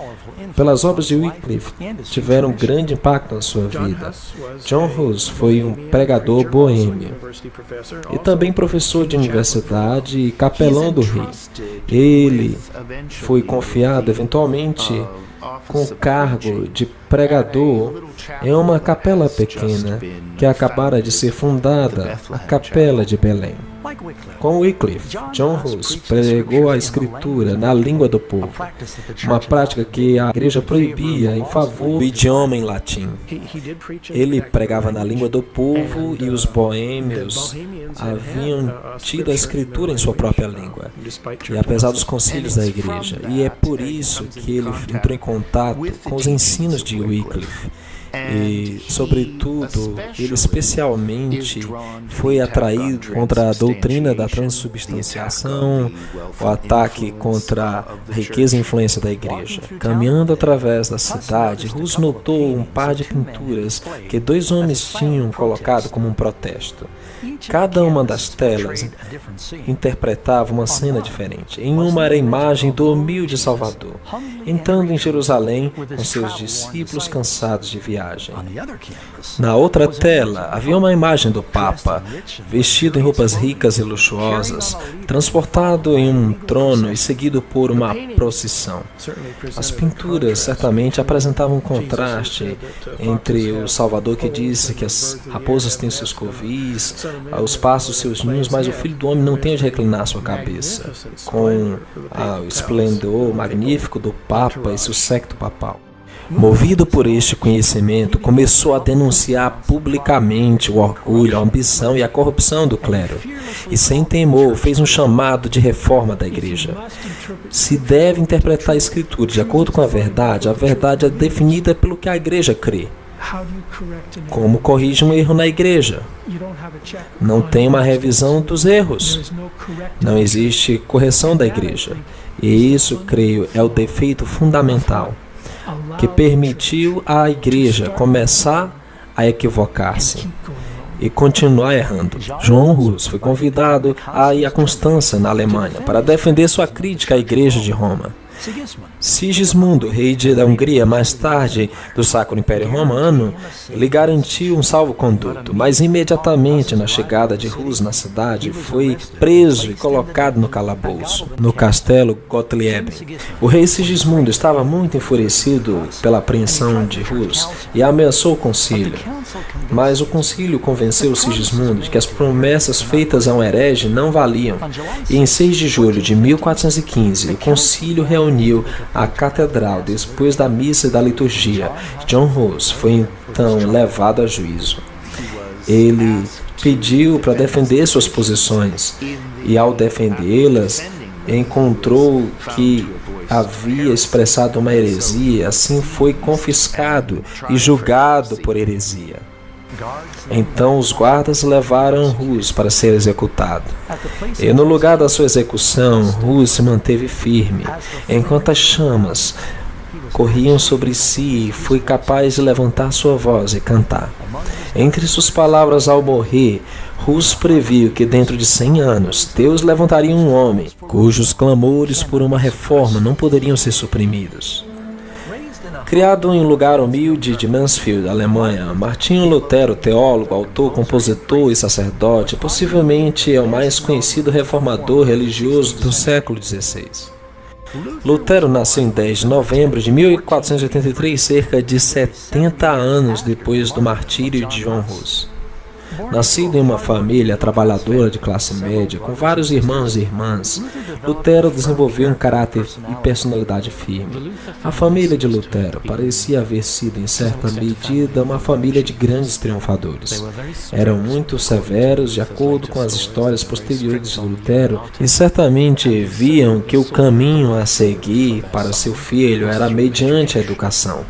pelas obras de Wycliffe tiveram grande impacto na sua vida. John Hus foi um pregador boêmio e também professor de universidade e capelão do rei. Ele foi confiado eventualmente com o cargo de pregador em uma capela pequena que acabara de ser fundada, a Capela de Belém. Com Wycliffe, John Hus pregou a escritura na língua do povo, uma prática que a igreja proibia em favor do idioma em latim. Ele pregava na língua do povo e os boêmios haviam tido a escritura em sua própria língua, e apesar dos concílios da igreja. E é por isso que ele entrou em contato com os ensinos de Wycliffe. E, sobretudo, ele especialmente foi atraído contra a doutrina da transubstanciação, o ataque contra a riqueza e influência da igreja. Caminhando através da cidade, Hus notou um par de pinturas que dois homens tinham colocado como um protesto. Cada uma das telas interpretava uma cena diferente. Em uma era a imagem do humilde Salvador, entrando em Jerusalém com seus discípulos cansados de viagem. Na outra tela, havia uma imagem do Papa, vestido em roupas ricas e luxuosas, transportado em um trono e seguido por uma procissão. As pinturas certamente apresentavam um contraste entre o Salvador que disse que as raposas têm seus covis, os passos seus ninhos, mas o Filho do Homem não tem onde reclinar sua cabeça, com o esplendor magnífico do Papa e seu séquito papal. Movido por este conhecimento, começou a denunciar publicamente o orgulho, a ambição e a corrupção do clero. E sem temor, fez um chamado de reforma da igreja. Se deve interpretar a Escritura de acordo com a verdade é definida pelo que a igreja crê. Como corrige um erro na igreja? Não tem uma revisão dos erros. Não existe correção da igreja. E isso, creio, é o defeito fundamental que permitiu à igreja começar a equivocar-se e continuar errando. John Hus foi convidado a ir à Constança, na Alemanha, para defender sua crítica à Igreja de Roma. Sigismundo, rei da Hungria, mais tarde do Sacro Império Romano, lhe garantiu um salvo-conduto, mas imediatamente na chegada de Hus na cidade, foi preso e colocado no calabouço, no castelo Gottlieben. O rei Sigismundo estava muito enfurecido pela apreensão de Hus e ameaçou o concílio. Mas o concílio convenceu Sigismundo de que as promessas feitas a um herege não valiam, e em 6 de julho de 1415, o concílio reuniu a catedral depois da missa e da liturgia. John Hus foi então levado a juízo. Ele pediu para defender suas posições e, ao defendê-las, encontrou que havia expressado uma heresia, assim foi confiscado e julgado por heresia. Então os guardas levaram Hus para ser executado. E no lugar da sua execução, Hus se manteve firme, enquanto as chamas corriam sobre si e foi capaz de levantar sua voz e cantar. Entre suas palavras ao morrer, Hus previu que dentro de 100 anos, Deus levantaria um homem, cujos clamores por uma reforma não poderiam ser suprimidos. Criado em um lugar humilde de Mansfield, Alemanha, Martinho Lutero, teólogo, autor, compositor e sacerdote, possivelmente é o mais conhecido reformador religioso do século XVI. Lutero nasceu em 10 de novembro de 1483, cerca de 70 anos depois do martírio de John Hus. Nascido em uma família trabalhadora de classe média, com vários irmãos e irmãs, Lutero desenvolveu um caráter e personalidade firme. A família de Lutero parecia haver sido, em certa medida, uma família de grandes triunfadores. Eram muito severos, de acordo com as histórias posteriores de Lutero, e certamente viam que o caminho a seguir para seu filho era mediante a educação.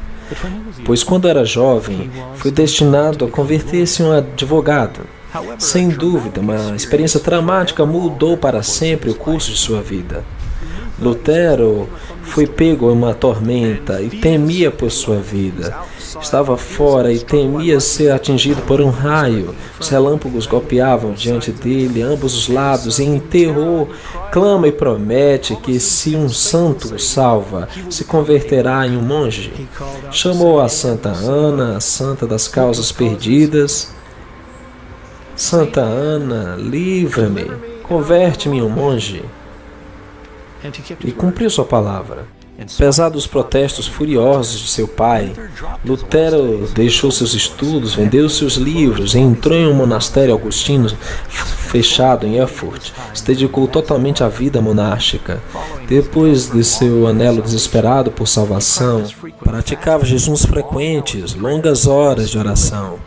Pois quando era jovem, foi destinado a converter-se em um advogado. Sem dúvida, uma experiência traumática mudou para sempre o curso de sua vida. Lutero foi pego em uma tormenta e temia por sua vida. estava fora e temia ser atingido por um raio. Os relâmpagos golpeavam diante dele, ambos os lados, e em terror clama e promete que se um santo o salva, se converterá em um monge. Chamou a Santa Ana, a santa das causas perdidas. Santa Ana, livra-me, converte-me em um monge. E cumpriu sua palavra. Apesar dos protestos furiosos de seu pai, Lutero deixou seus estudos, vendeu seus livros e entrou em um monastério augustino fechado em Erfurt. Se dedicou totalmente à vida monástica. Depois de seu anelo desesperado por salvação, praticava jejuns frequentes, longas horas de oração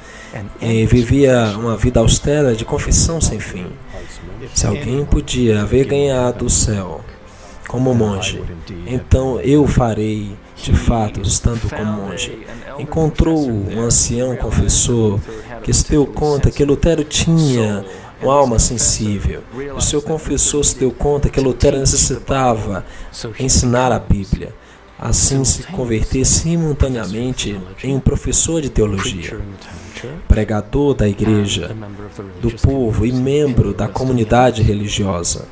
e vivia uma vida austera de confissão sem fim. Se alguém podia haver ganhado o céu como monge, então eu farei, de fato, estando como monge. Encontrou um ancião confessor que se deu conta que Lutero tinha uma alma sensível. O seu confessor se deu conta que Lutero necessitava ensinar a Bíblia, assim se converter simultaneamente em um professor de teologia, pregador da igreja, do povo e membro da comunidade religiosa.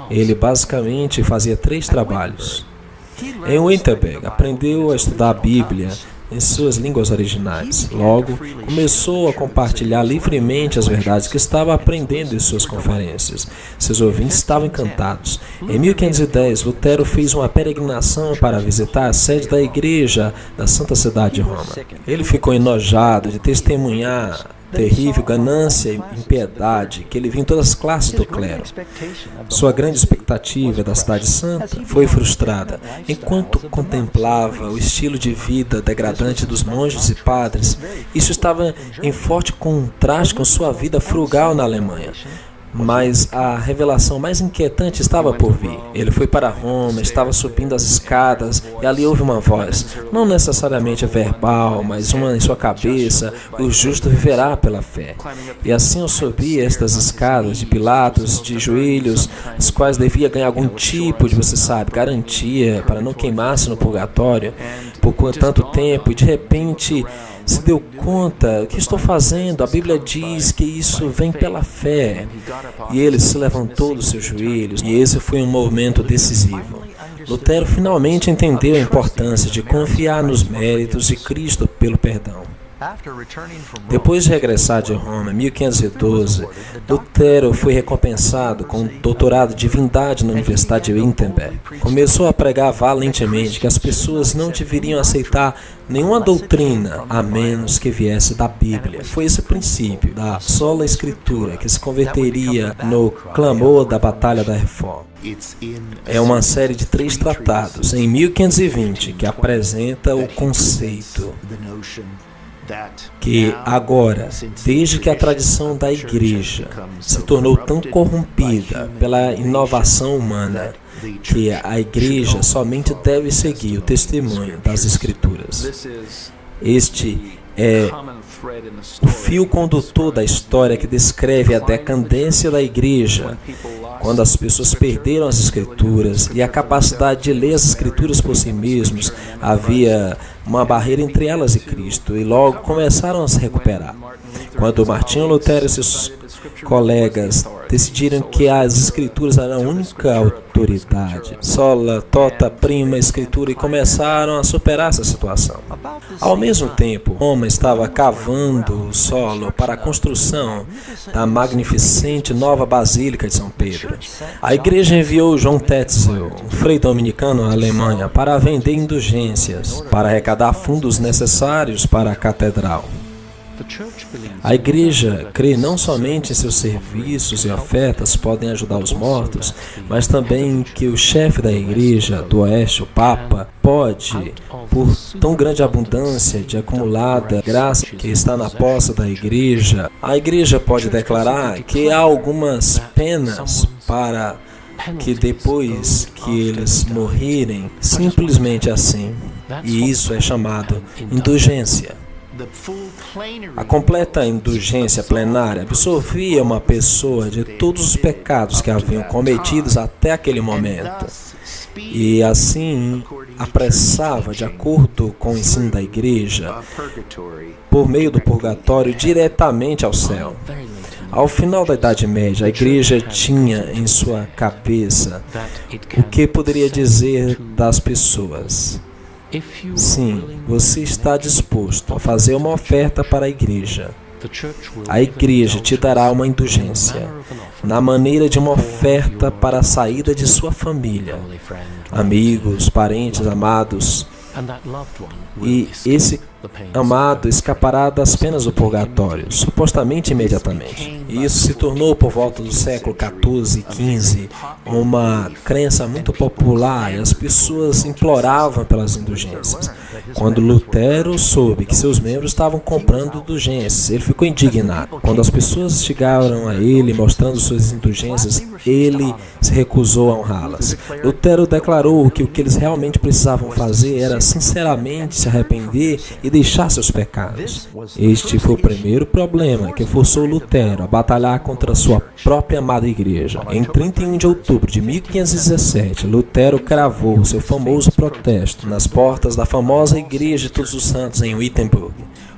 Ele basicamente fazia 3 trabalhos. Em Wittenberg, aprendeu a estudar a Bíblia em suas línguas originais. Logo, começou a compartilhar livremente as verdades que estava aprendendo em suas conferências. Seus ouvintes estavam encantados. Em 1510, Lutero fez uma peregrinação para visitar a sede da igreja da Santa Cidade de Roma. Ele ficou enojado de testemunhar terrível ganância e impiedade que ele viu em todas as classes do clero. Sua grande expectativa da cidade santa foi frustrada. Enquanto contemplava o estilo de vida degradante dos monges e padres, isso estava em forte contraste com sua vida frugal na Alemanha. Mas a revelação mais inquietante estava por vir. Ele foi para Roma, estava subindo as escadas e ali houve uma voz, não necessariamente verbal, mas uma em sua cabeça: o justo viverá pela fé. E assim eu subi estas escadas de Pilatos, de joelhos, as quais devia ganhar algum tipo de, você sabe, garantia para não queimar-se no purgatório por tanto tempo, e de repente se deu conta: o que estou fazendo? A Bíblia diz que isso vem pela fé. E ele se levantou dos seus joelhos, e esse foi um movimento decisivo. Lutero finalmente entendeu a importância de confiar nos méritos de Cristo pelo perdão. Depois de regressar de Roma em 1512, Lutero foi recompensado com um doutorado de divindade na Universidade de Wittenberg. Começou a pregar valentemente que as pessoas não deveriam aceitar nenhuma doutrina a menos que viesse da Bíblia. Foi esse princípio da sola Escritura que se converteria no clamor da Batalha da Reforma. É uma série de 3 tratados em 1520 que apresenta o conceito que agora, desde que a tradição da igreja se tornou tão corrompida pela inovação humana, que a igreja somente deve seguir o testemunho das Escrituras. Este é o fio condutor da história que descreve a decadência da igreja, quando as pessoas perderam as Escrituras e a capacidade de ler as Escrituras por si mesmos. Havia uma barreira entre elas e Cristo, e logo começaram a se recuperar. Quando Martinho Lutero e seus colegas decidiram que as Escrituras eram a única autoridade, sola, tota, prima Escritura, e começaram a superar essa situação. Ao mesmo tempo, Roma estava cavando o solo para a construção da magnificente nova Basílica de São Pedro. A igreja enviou João Tetzel, um frei dominicano à Alemanha, para vender indulgências, para arrecadar fundos necessários para a catedral. A igreja crê não somente em seus serviços e ofertas podem ajudar os mortos, mas também que o chefe da igreja do Oeste, o Papa, pode, por tão grande abundância de acumulada graça que está na posse da igreja, a igreja pode declarar que há algumas penas para que depois que eles morrerem, simplesmente assim, e isso é chamado indulgência. A completa indulgência plenária absolvia uma pessoa de todos os pecados que haviam cometidos até aquele momento. E assim apressava, de acordo com o ensino da igreja, por meio do purgatório, diretamente ao céu. Ao final da Idade Média, a igreja tinha em sua cabeça o que poderia dizer das pessoas. Sim, você está disposto a fazer uma oferta para a igreja. A igreja te dará uma indulgência, na maneira de uma oferta para a saída de sua família, amigos, parentes, amados. E esse amado escapará das penas do purgatório, supostamente imediatamente. E isso se tornou, por volta do século XIV e XV, uma crença muito popular e as pessoas imploravam pelas indulgências. Quando Lutero soube que seus membros estavam comprando indulgências, ele ficou indignado. Quando as pessoas chegaram a ele mostrando suas indulgências, ele se recusou a honrá-las. Lutero declarou que o que eles realmente precisavam fazer era sinceramente se arrepender e deixar seus pecados. Este foi o primeiro problema que forçou Lutero a batalhar contra sua própria amada igreja. Em 31 de outubro de 1517, Lutero cravou seu famoso protesto nas portas da famosa Igreja de Todos os Santos em Wittenberg.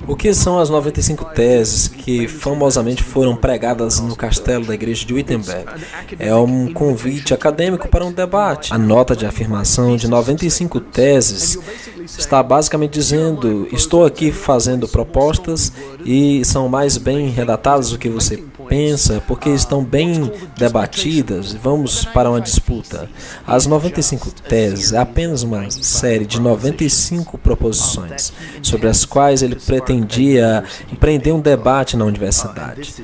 O que são as 95 teses que famosamente foram pregadas no castelo da igreja de Wittenberg? É um convite acadêmico para um debate. A nota de afirmação de 95 teses está basicamente dizendo: estou aqui fazendo propostas e são mais bem redatadas do que você pensa, porque estão bem debatidas. Vamos para uma disputa. As 95 teses é apenas uma série de 95 proposições sobre as quais ele pretendia empreender um debate na universidade.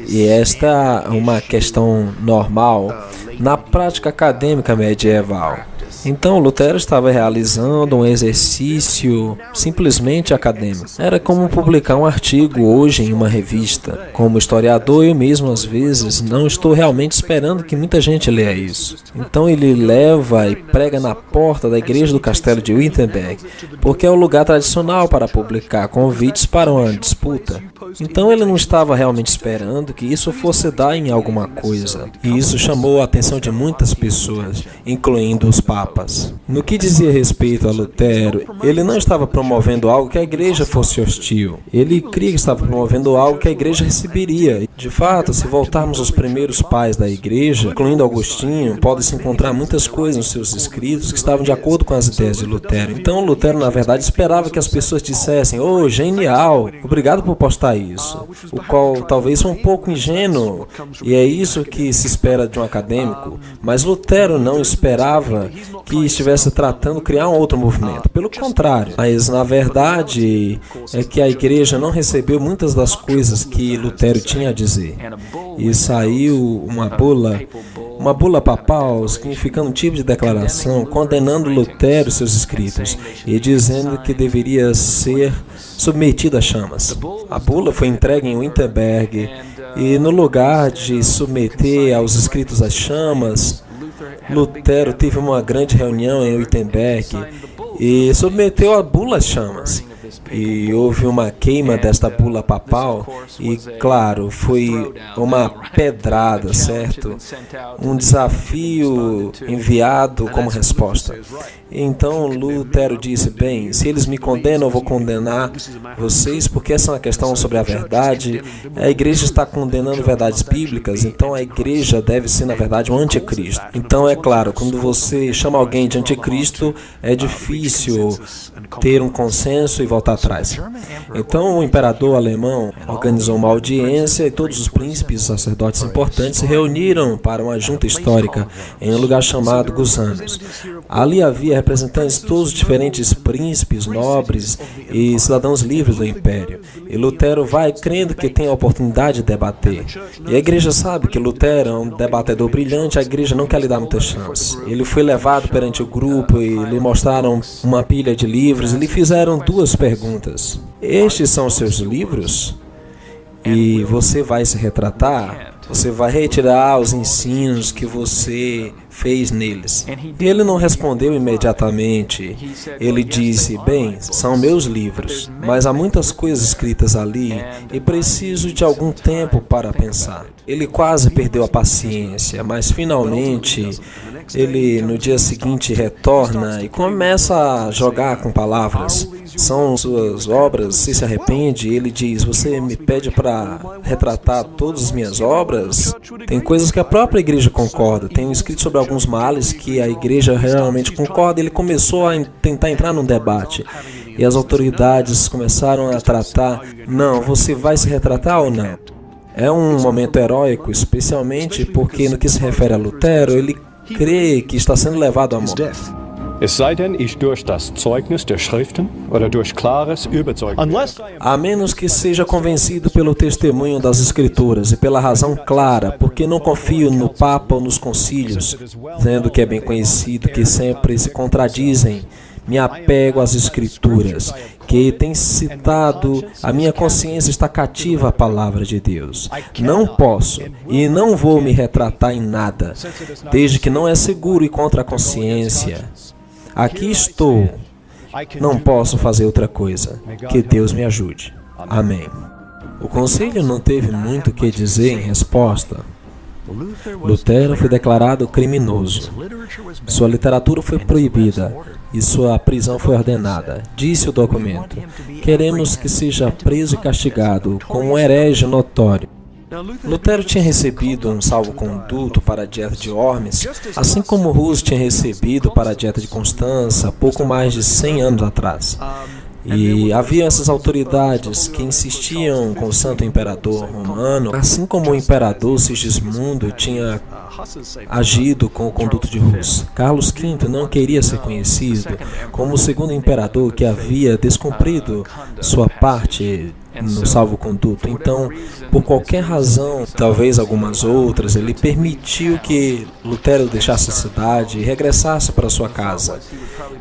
E esta é uma questão normal na prática acadêmica medieval. Então, Lutero estava realizando um exercício simplesmente acadêmico. Era como publicar um artigo hoje em uma revista. Como historiador, eu mesmo, às vezes, não estou realmente esperando que muita gente leia isso. Então, ele leva e prega na porta da igreja do castelo de Wittenberg, porque é o lugar tradicional para publicar convites para uma disputa. Então, ele não estava realmente esperando que isso fosse dar em alguma coisa. E isso chamou a atenção de muitas pessoas, incluindo os papas. No que dizia respeito a Lutero, ele não estava promovendo algo que a igreja fosse hostil. Ele cria que estava promovendo algo que a igreja receberia. De fato, se voltarmos aos primeiros pais da igreja, incluindo Agostinho, pode-se encontrar muitas coisas nos seus escritos que estavam de acordo com as ideias de Lutero. Então, Lutero, na verdade, esperava que as pessoas dissessem: "Oh, genial, obrigado por postar isso", o qual talvez foi um pouco ingênuo, e é isso que se espera de um acadêmico. Mas Lutero não esperava que estivesse tratando de criar um outro movimento. Pelo contrário, mas na verdade é que a igreja não recebeu muitas das coisas que Lutero tinha a dizer. E saiu uma bula papal, significando um tipo de declaração, condenando Lutero e seus escritos, e dizendo que deveria ser submetido a chamas. A bula foi entregue em Wittenberg, e no lugar de submeter aos escritos às chamas, Lutero teve uma grande reunião em Wittenberg e submeteu a bula às chamas. E houve uma queima desta bula papal e, claro, foi uma pedrada, certo? Um desafio enviado como resposta. Então Lutero disse: bem, se eles me condenam, eu vou condenar vocês, porque essa é uma questão sobre a verdade. A igreja está condenando verdades bíblicas, então a igreja deve ser, na verdade, um anticristo. Então, é claro, quando você chama alguém de anticristo, é difícil ter um consenso e voltar atrás. Então, o imperador alemão organizou uma audiência e todos os príncipes e sacerdotes importantes se reuniram para uma junta histórica em um lugar chamado Gusanos. Ali havia representantes de todos os diferentes príncipes, nobres e cidadãos livres do império. E Lutero vai crendo que tem a oportunidade de debater. E a igreja sabe que Lutero é um debatedor brilhante, a igreja não quer lhe dar muita chance. Ele foi levado perante o grupo e lhe mostraram uma pilha de livros e lhe fizeram duas perguntas. Estes são os seus livros? E você vai se retratar? Você vai retirar os ensinos que você fez neles. E ele não respondeu imediatamente. Ele disse, bem, são meus livros, mas há muitas coisas escritas ali e preciso de algum tempo para pensar. Ele quase perdeu a paciência, mas finalmente ele no dia seguinte retorna e começa a jogar com palavras. São suas obras, se arrepende, ele diz, você me pede para retratar todas as minhas obras? Tem coisas que a própria igreja concorda, tem escrito sobre alguns males que a igreja realmente concorda. Ele começou a tentar entrar num debate e as autoridades começaram a tratar, não, você vai se retratar ou não? É um momento heróico, especialmente porque no que se refere a Lutero, ele crê que está sendo levado à morte. Es sei denn, ich durch das Zeugnis der Schriften oder durch klares Überzeugen. A menos que seja convencido pelo testemunho das Escrituras e pela razão clara, porque não confio no Papa ou nos concílios, sendo que é bem conhecido que sempre se contradizem. Me apego às Escrituras, que tem citado, a minha consciência está cativa à palavra de Deus. Não posso e não vou me retratar em nada, desde que não é seguro e contra a consciência. Aqui estou. Não posso fazer outra coisa. Que Deus me ajude. Amém. O conselho não teve muito o que dizer em resposta. Lutero foi declarado criminoso. Sua literatura foi proibida e sua prisão foi ordenada. Disse o documento: queremos que seja preso e castigado como um herege notório. Lutero tinha recebido um salvo-conduto para a dieta de Worms, assim como Hus tinha recebido para a dieta de Constança, pouco mais de 100 anos atrás. E havia essas autoridades que insistiam com o Santo Imperador Romano, assim como o Imperador Sigismundo tinha agido com o conduto de Hus. Carlos V não queria ser conhecido como o segundo imperador que havia descumprido sua parte no salvo-conduto. Então, por qualquer razão, talvez algumas outras, ele permitiu que Lutero deixasse a cidade e regressasse para sua casa.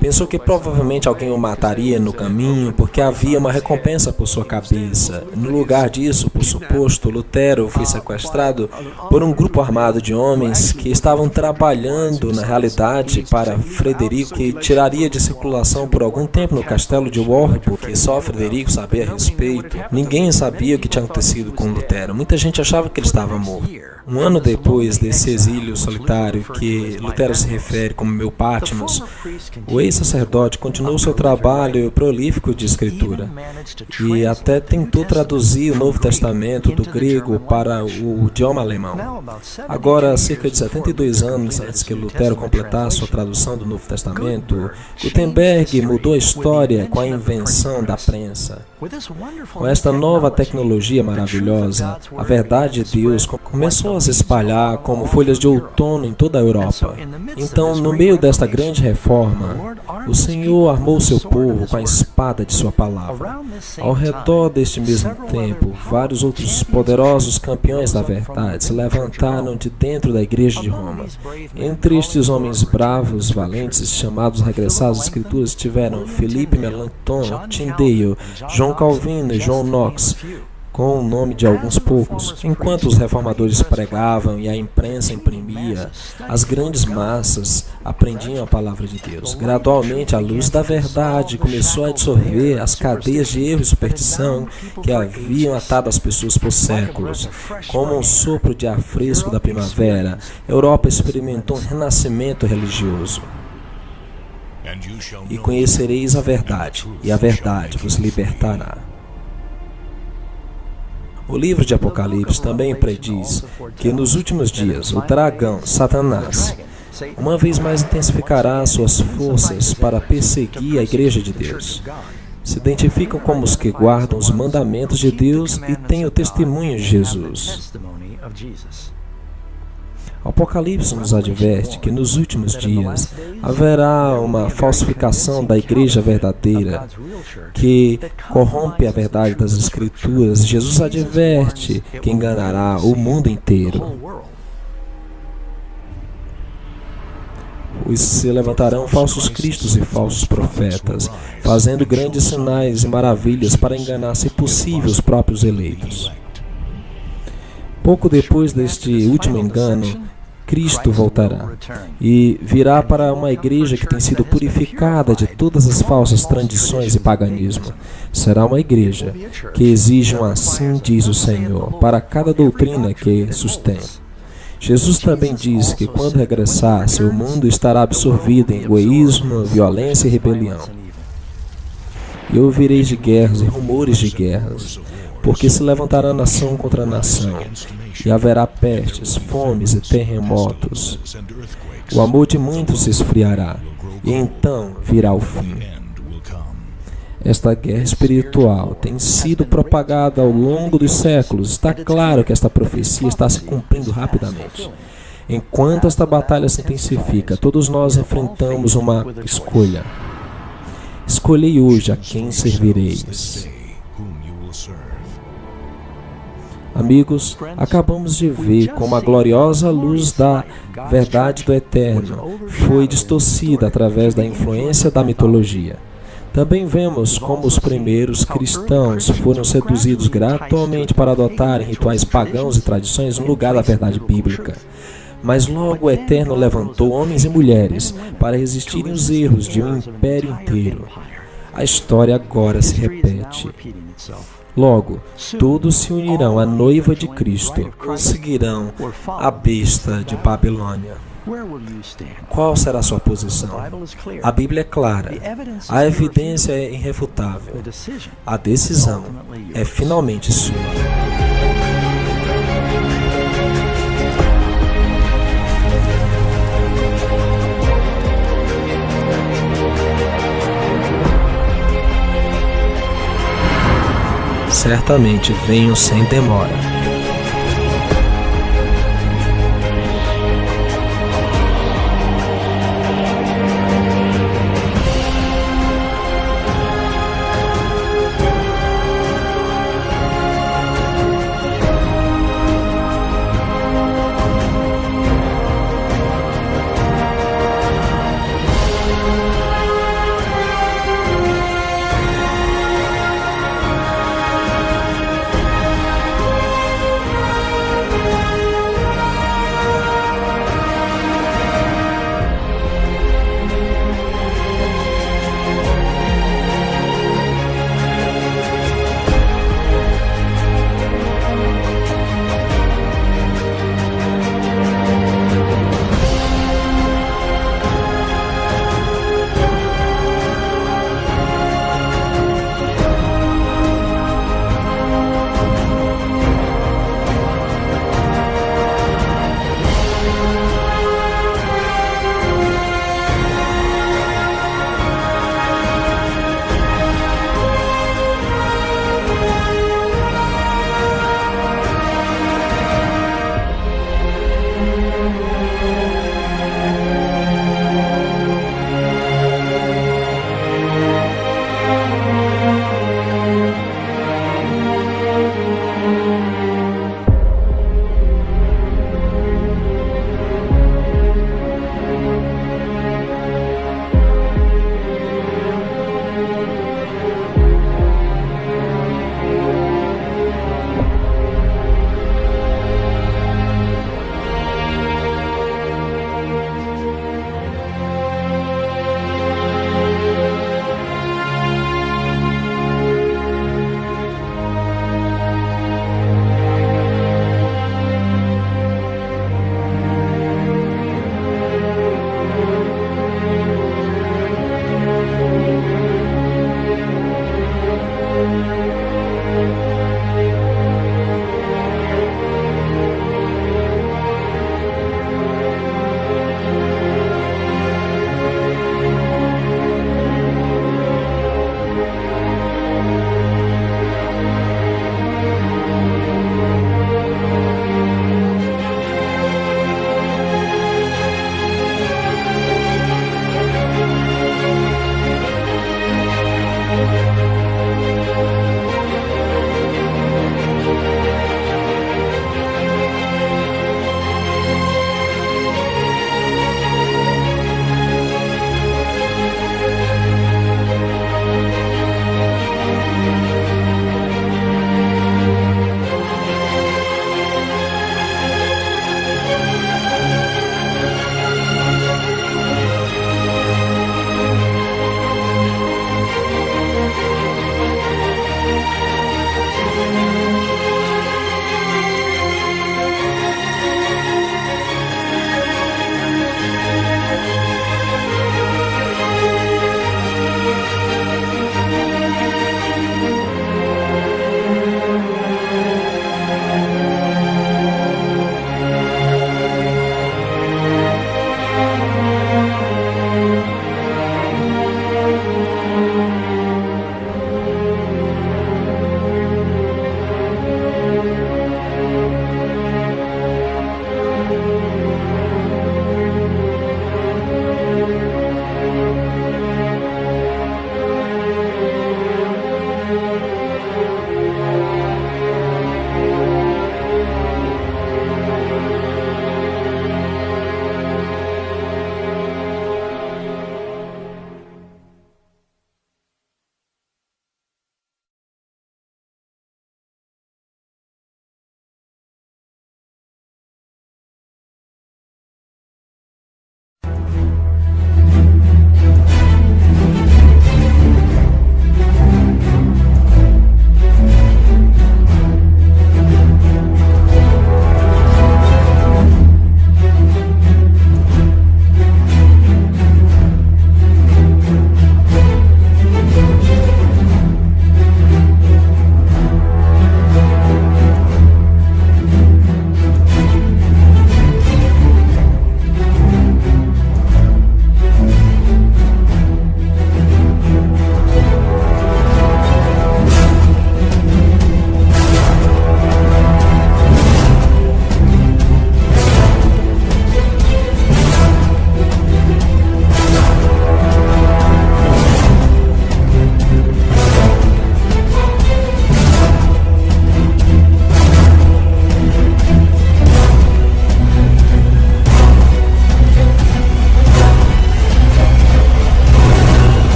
Pensou que provavelmente alguém o mataria no caminho, porque havia uma recompensa por sua cabeça. No lugar disso, por suposto, Lutero foi sequestrado por um grupo armado de homens que estavam trabalhando, na realidade, para Frederico, que tiraria de circulação por algum tempo no castelo de Warburg, que só Frederico sabia a respeito. Ninguém sabia o que tinha acontecido com Lutero. Muita gente achava que ele estava morto. Um ano depois desse exílio solitário que Lutero se refere como meu Patmos, o ex-sacerdote continuou seu trabalho prolífico de escritura e até tentou traduzir o Novo Testamento do grego para o idioma alemão. Agora, cerca de 72 anos antes que Lutero completasse sua tradução do Novo Testamento, Gutenberg mudou a história com a invenção da prensa. Com esta nova tecnologia maravilhosa, a verdade de Deus começou a se espalhar como folhas de outono em toda a Europa. Então, no meio desta grande reforma, o Senhor armou seu povo com a espada de sua palavra. Ao redor deste mesmo tempo, vários outros poderosos campeões da verdade se levantaram de dentro da igreja de Roma. Entre estes homens bravos, valentes, chamados a regressar às Escrituras, tiveram Philippe Melanchthon, Tyndale, John Calvino e John Knox, com o nome de alguns poucos. Enquanto os reformadores pregavam e a imprensa imprimia, as grandes massas aprendiam a palavra de Deus. Gradualmente, a luz da verdade começou a dissolver as cadeias de erro e superstição que haviam atado as pessoas por séculos. Como um sopro de ar fresco da primavera, a Europa experimentou um renascimento religioso. E conhecereis a verdade, e a verdade vos libertará. O livro de Apocalipse também prediz que nos últimos dias o dragão, Satanás, uma vez mais intensificará suas forças para perseguir a igreja de Deus. Se identificam como os que guardam os mandamentos de Deus e têm o testemunho de Jesus. O Apocalipse nos adverte que nos últimos dias haverá uma falsificação da igreja verdadeira que corrompe a verdade das Escrituras. Jesus adverte que enganará o mundo inteiro. Se levantarão falsos cristos e falsos profetas, fazendo grandes sinais e maravilhas para enganar, se possível, os próprios eleitos. Pouco depois deste último engano, Cristo voltará e virá para uma igreja que tem sido purificada de todas as falsas tradições e paganismo. Será uma igreja que exige um assim diz o Senhor para cada doutrina que sustém. Jesus também diz que quando regressar, seu mundo estará absorvido em egoísmo, violência e rebelião. E ouvireis de guerras e rumores de guerras, porque se levantará nação contra nação, e haverá pestes, fomes e terremotos. O amor de muitos se esfriará, e então virá o fim. Esta guerra espiritual tem sido propagada ao longo dos séculos. Está claro que esta profecia está se cumprindo rapidamente. Enquanto esta batalha se intensifica, todos nós enfrentamos uma escolha. Escolhei hoje a quem servireis. Amigos, acabamos de ver como a gloriosa luz da verdade do Eterno foi distorcida através da influência da mitologia. Também vemos como os primeiros cristãos foram seduzidos gradualmente para adotarem rituais pagãos e tradições no lugar da verdade bíblica. Mas logo o Eterno levantou homens e mulheres para resistirem aos erros de um império inteiro. A história agora se repete. Logo, todos se unirão à noiva de Cristo, ou seguirão a besta de Babilônia. Qual será a sua posição? A Bíblia é clara. A evidência é irrefutável. A decisão é finalmente sua. Certamente venho sem demora.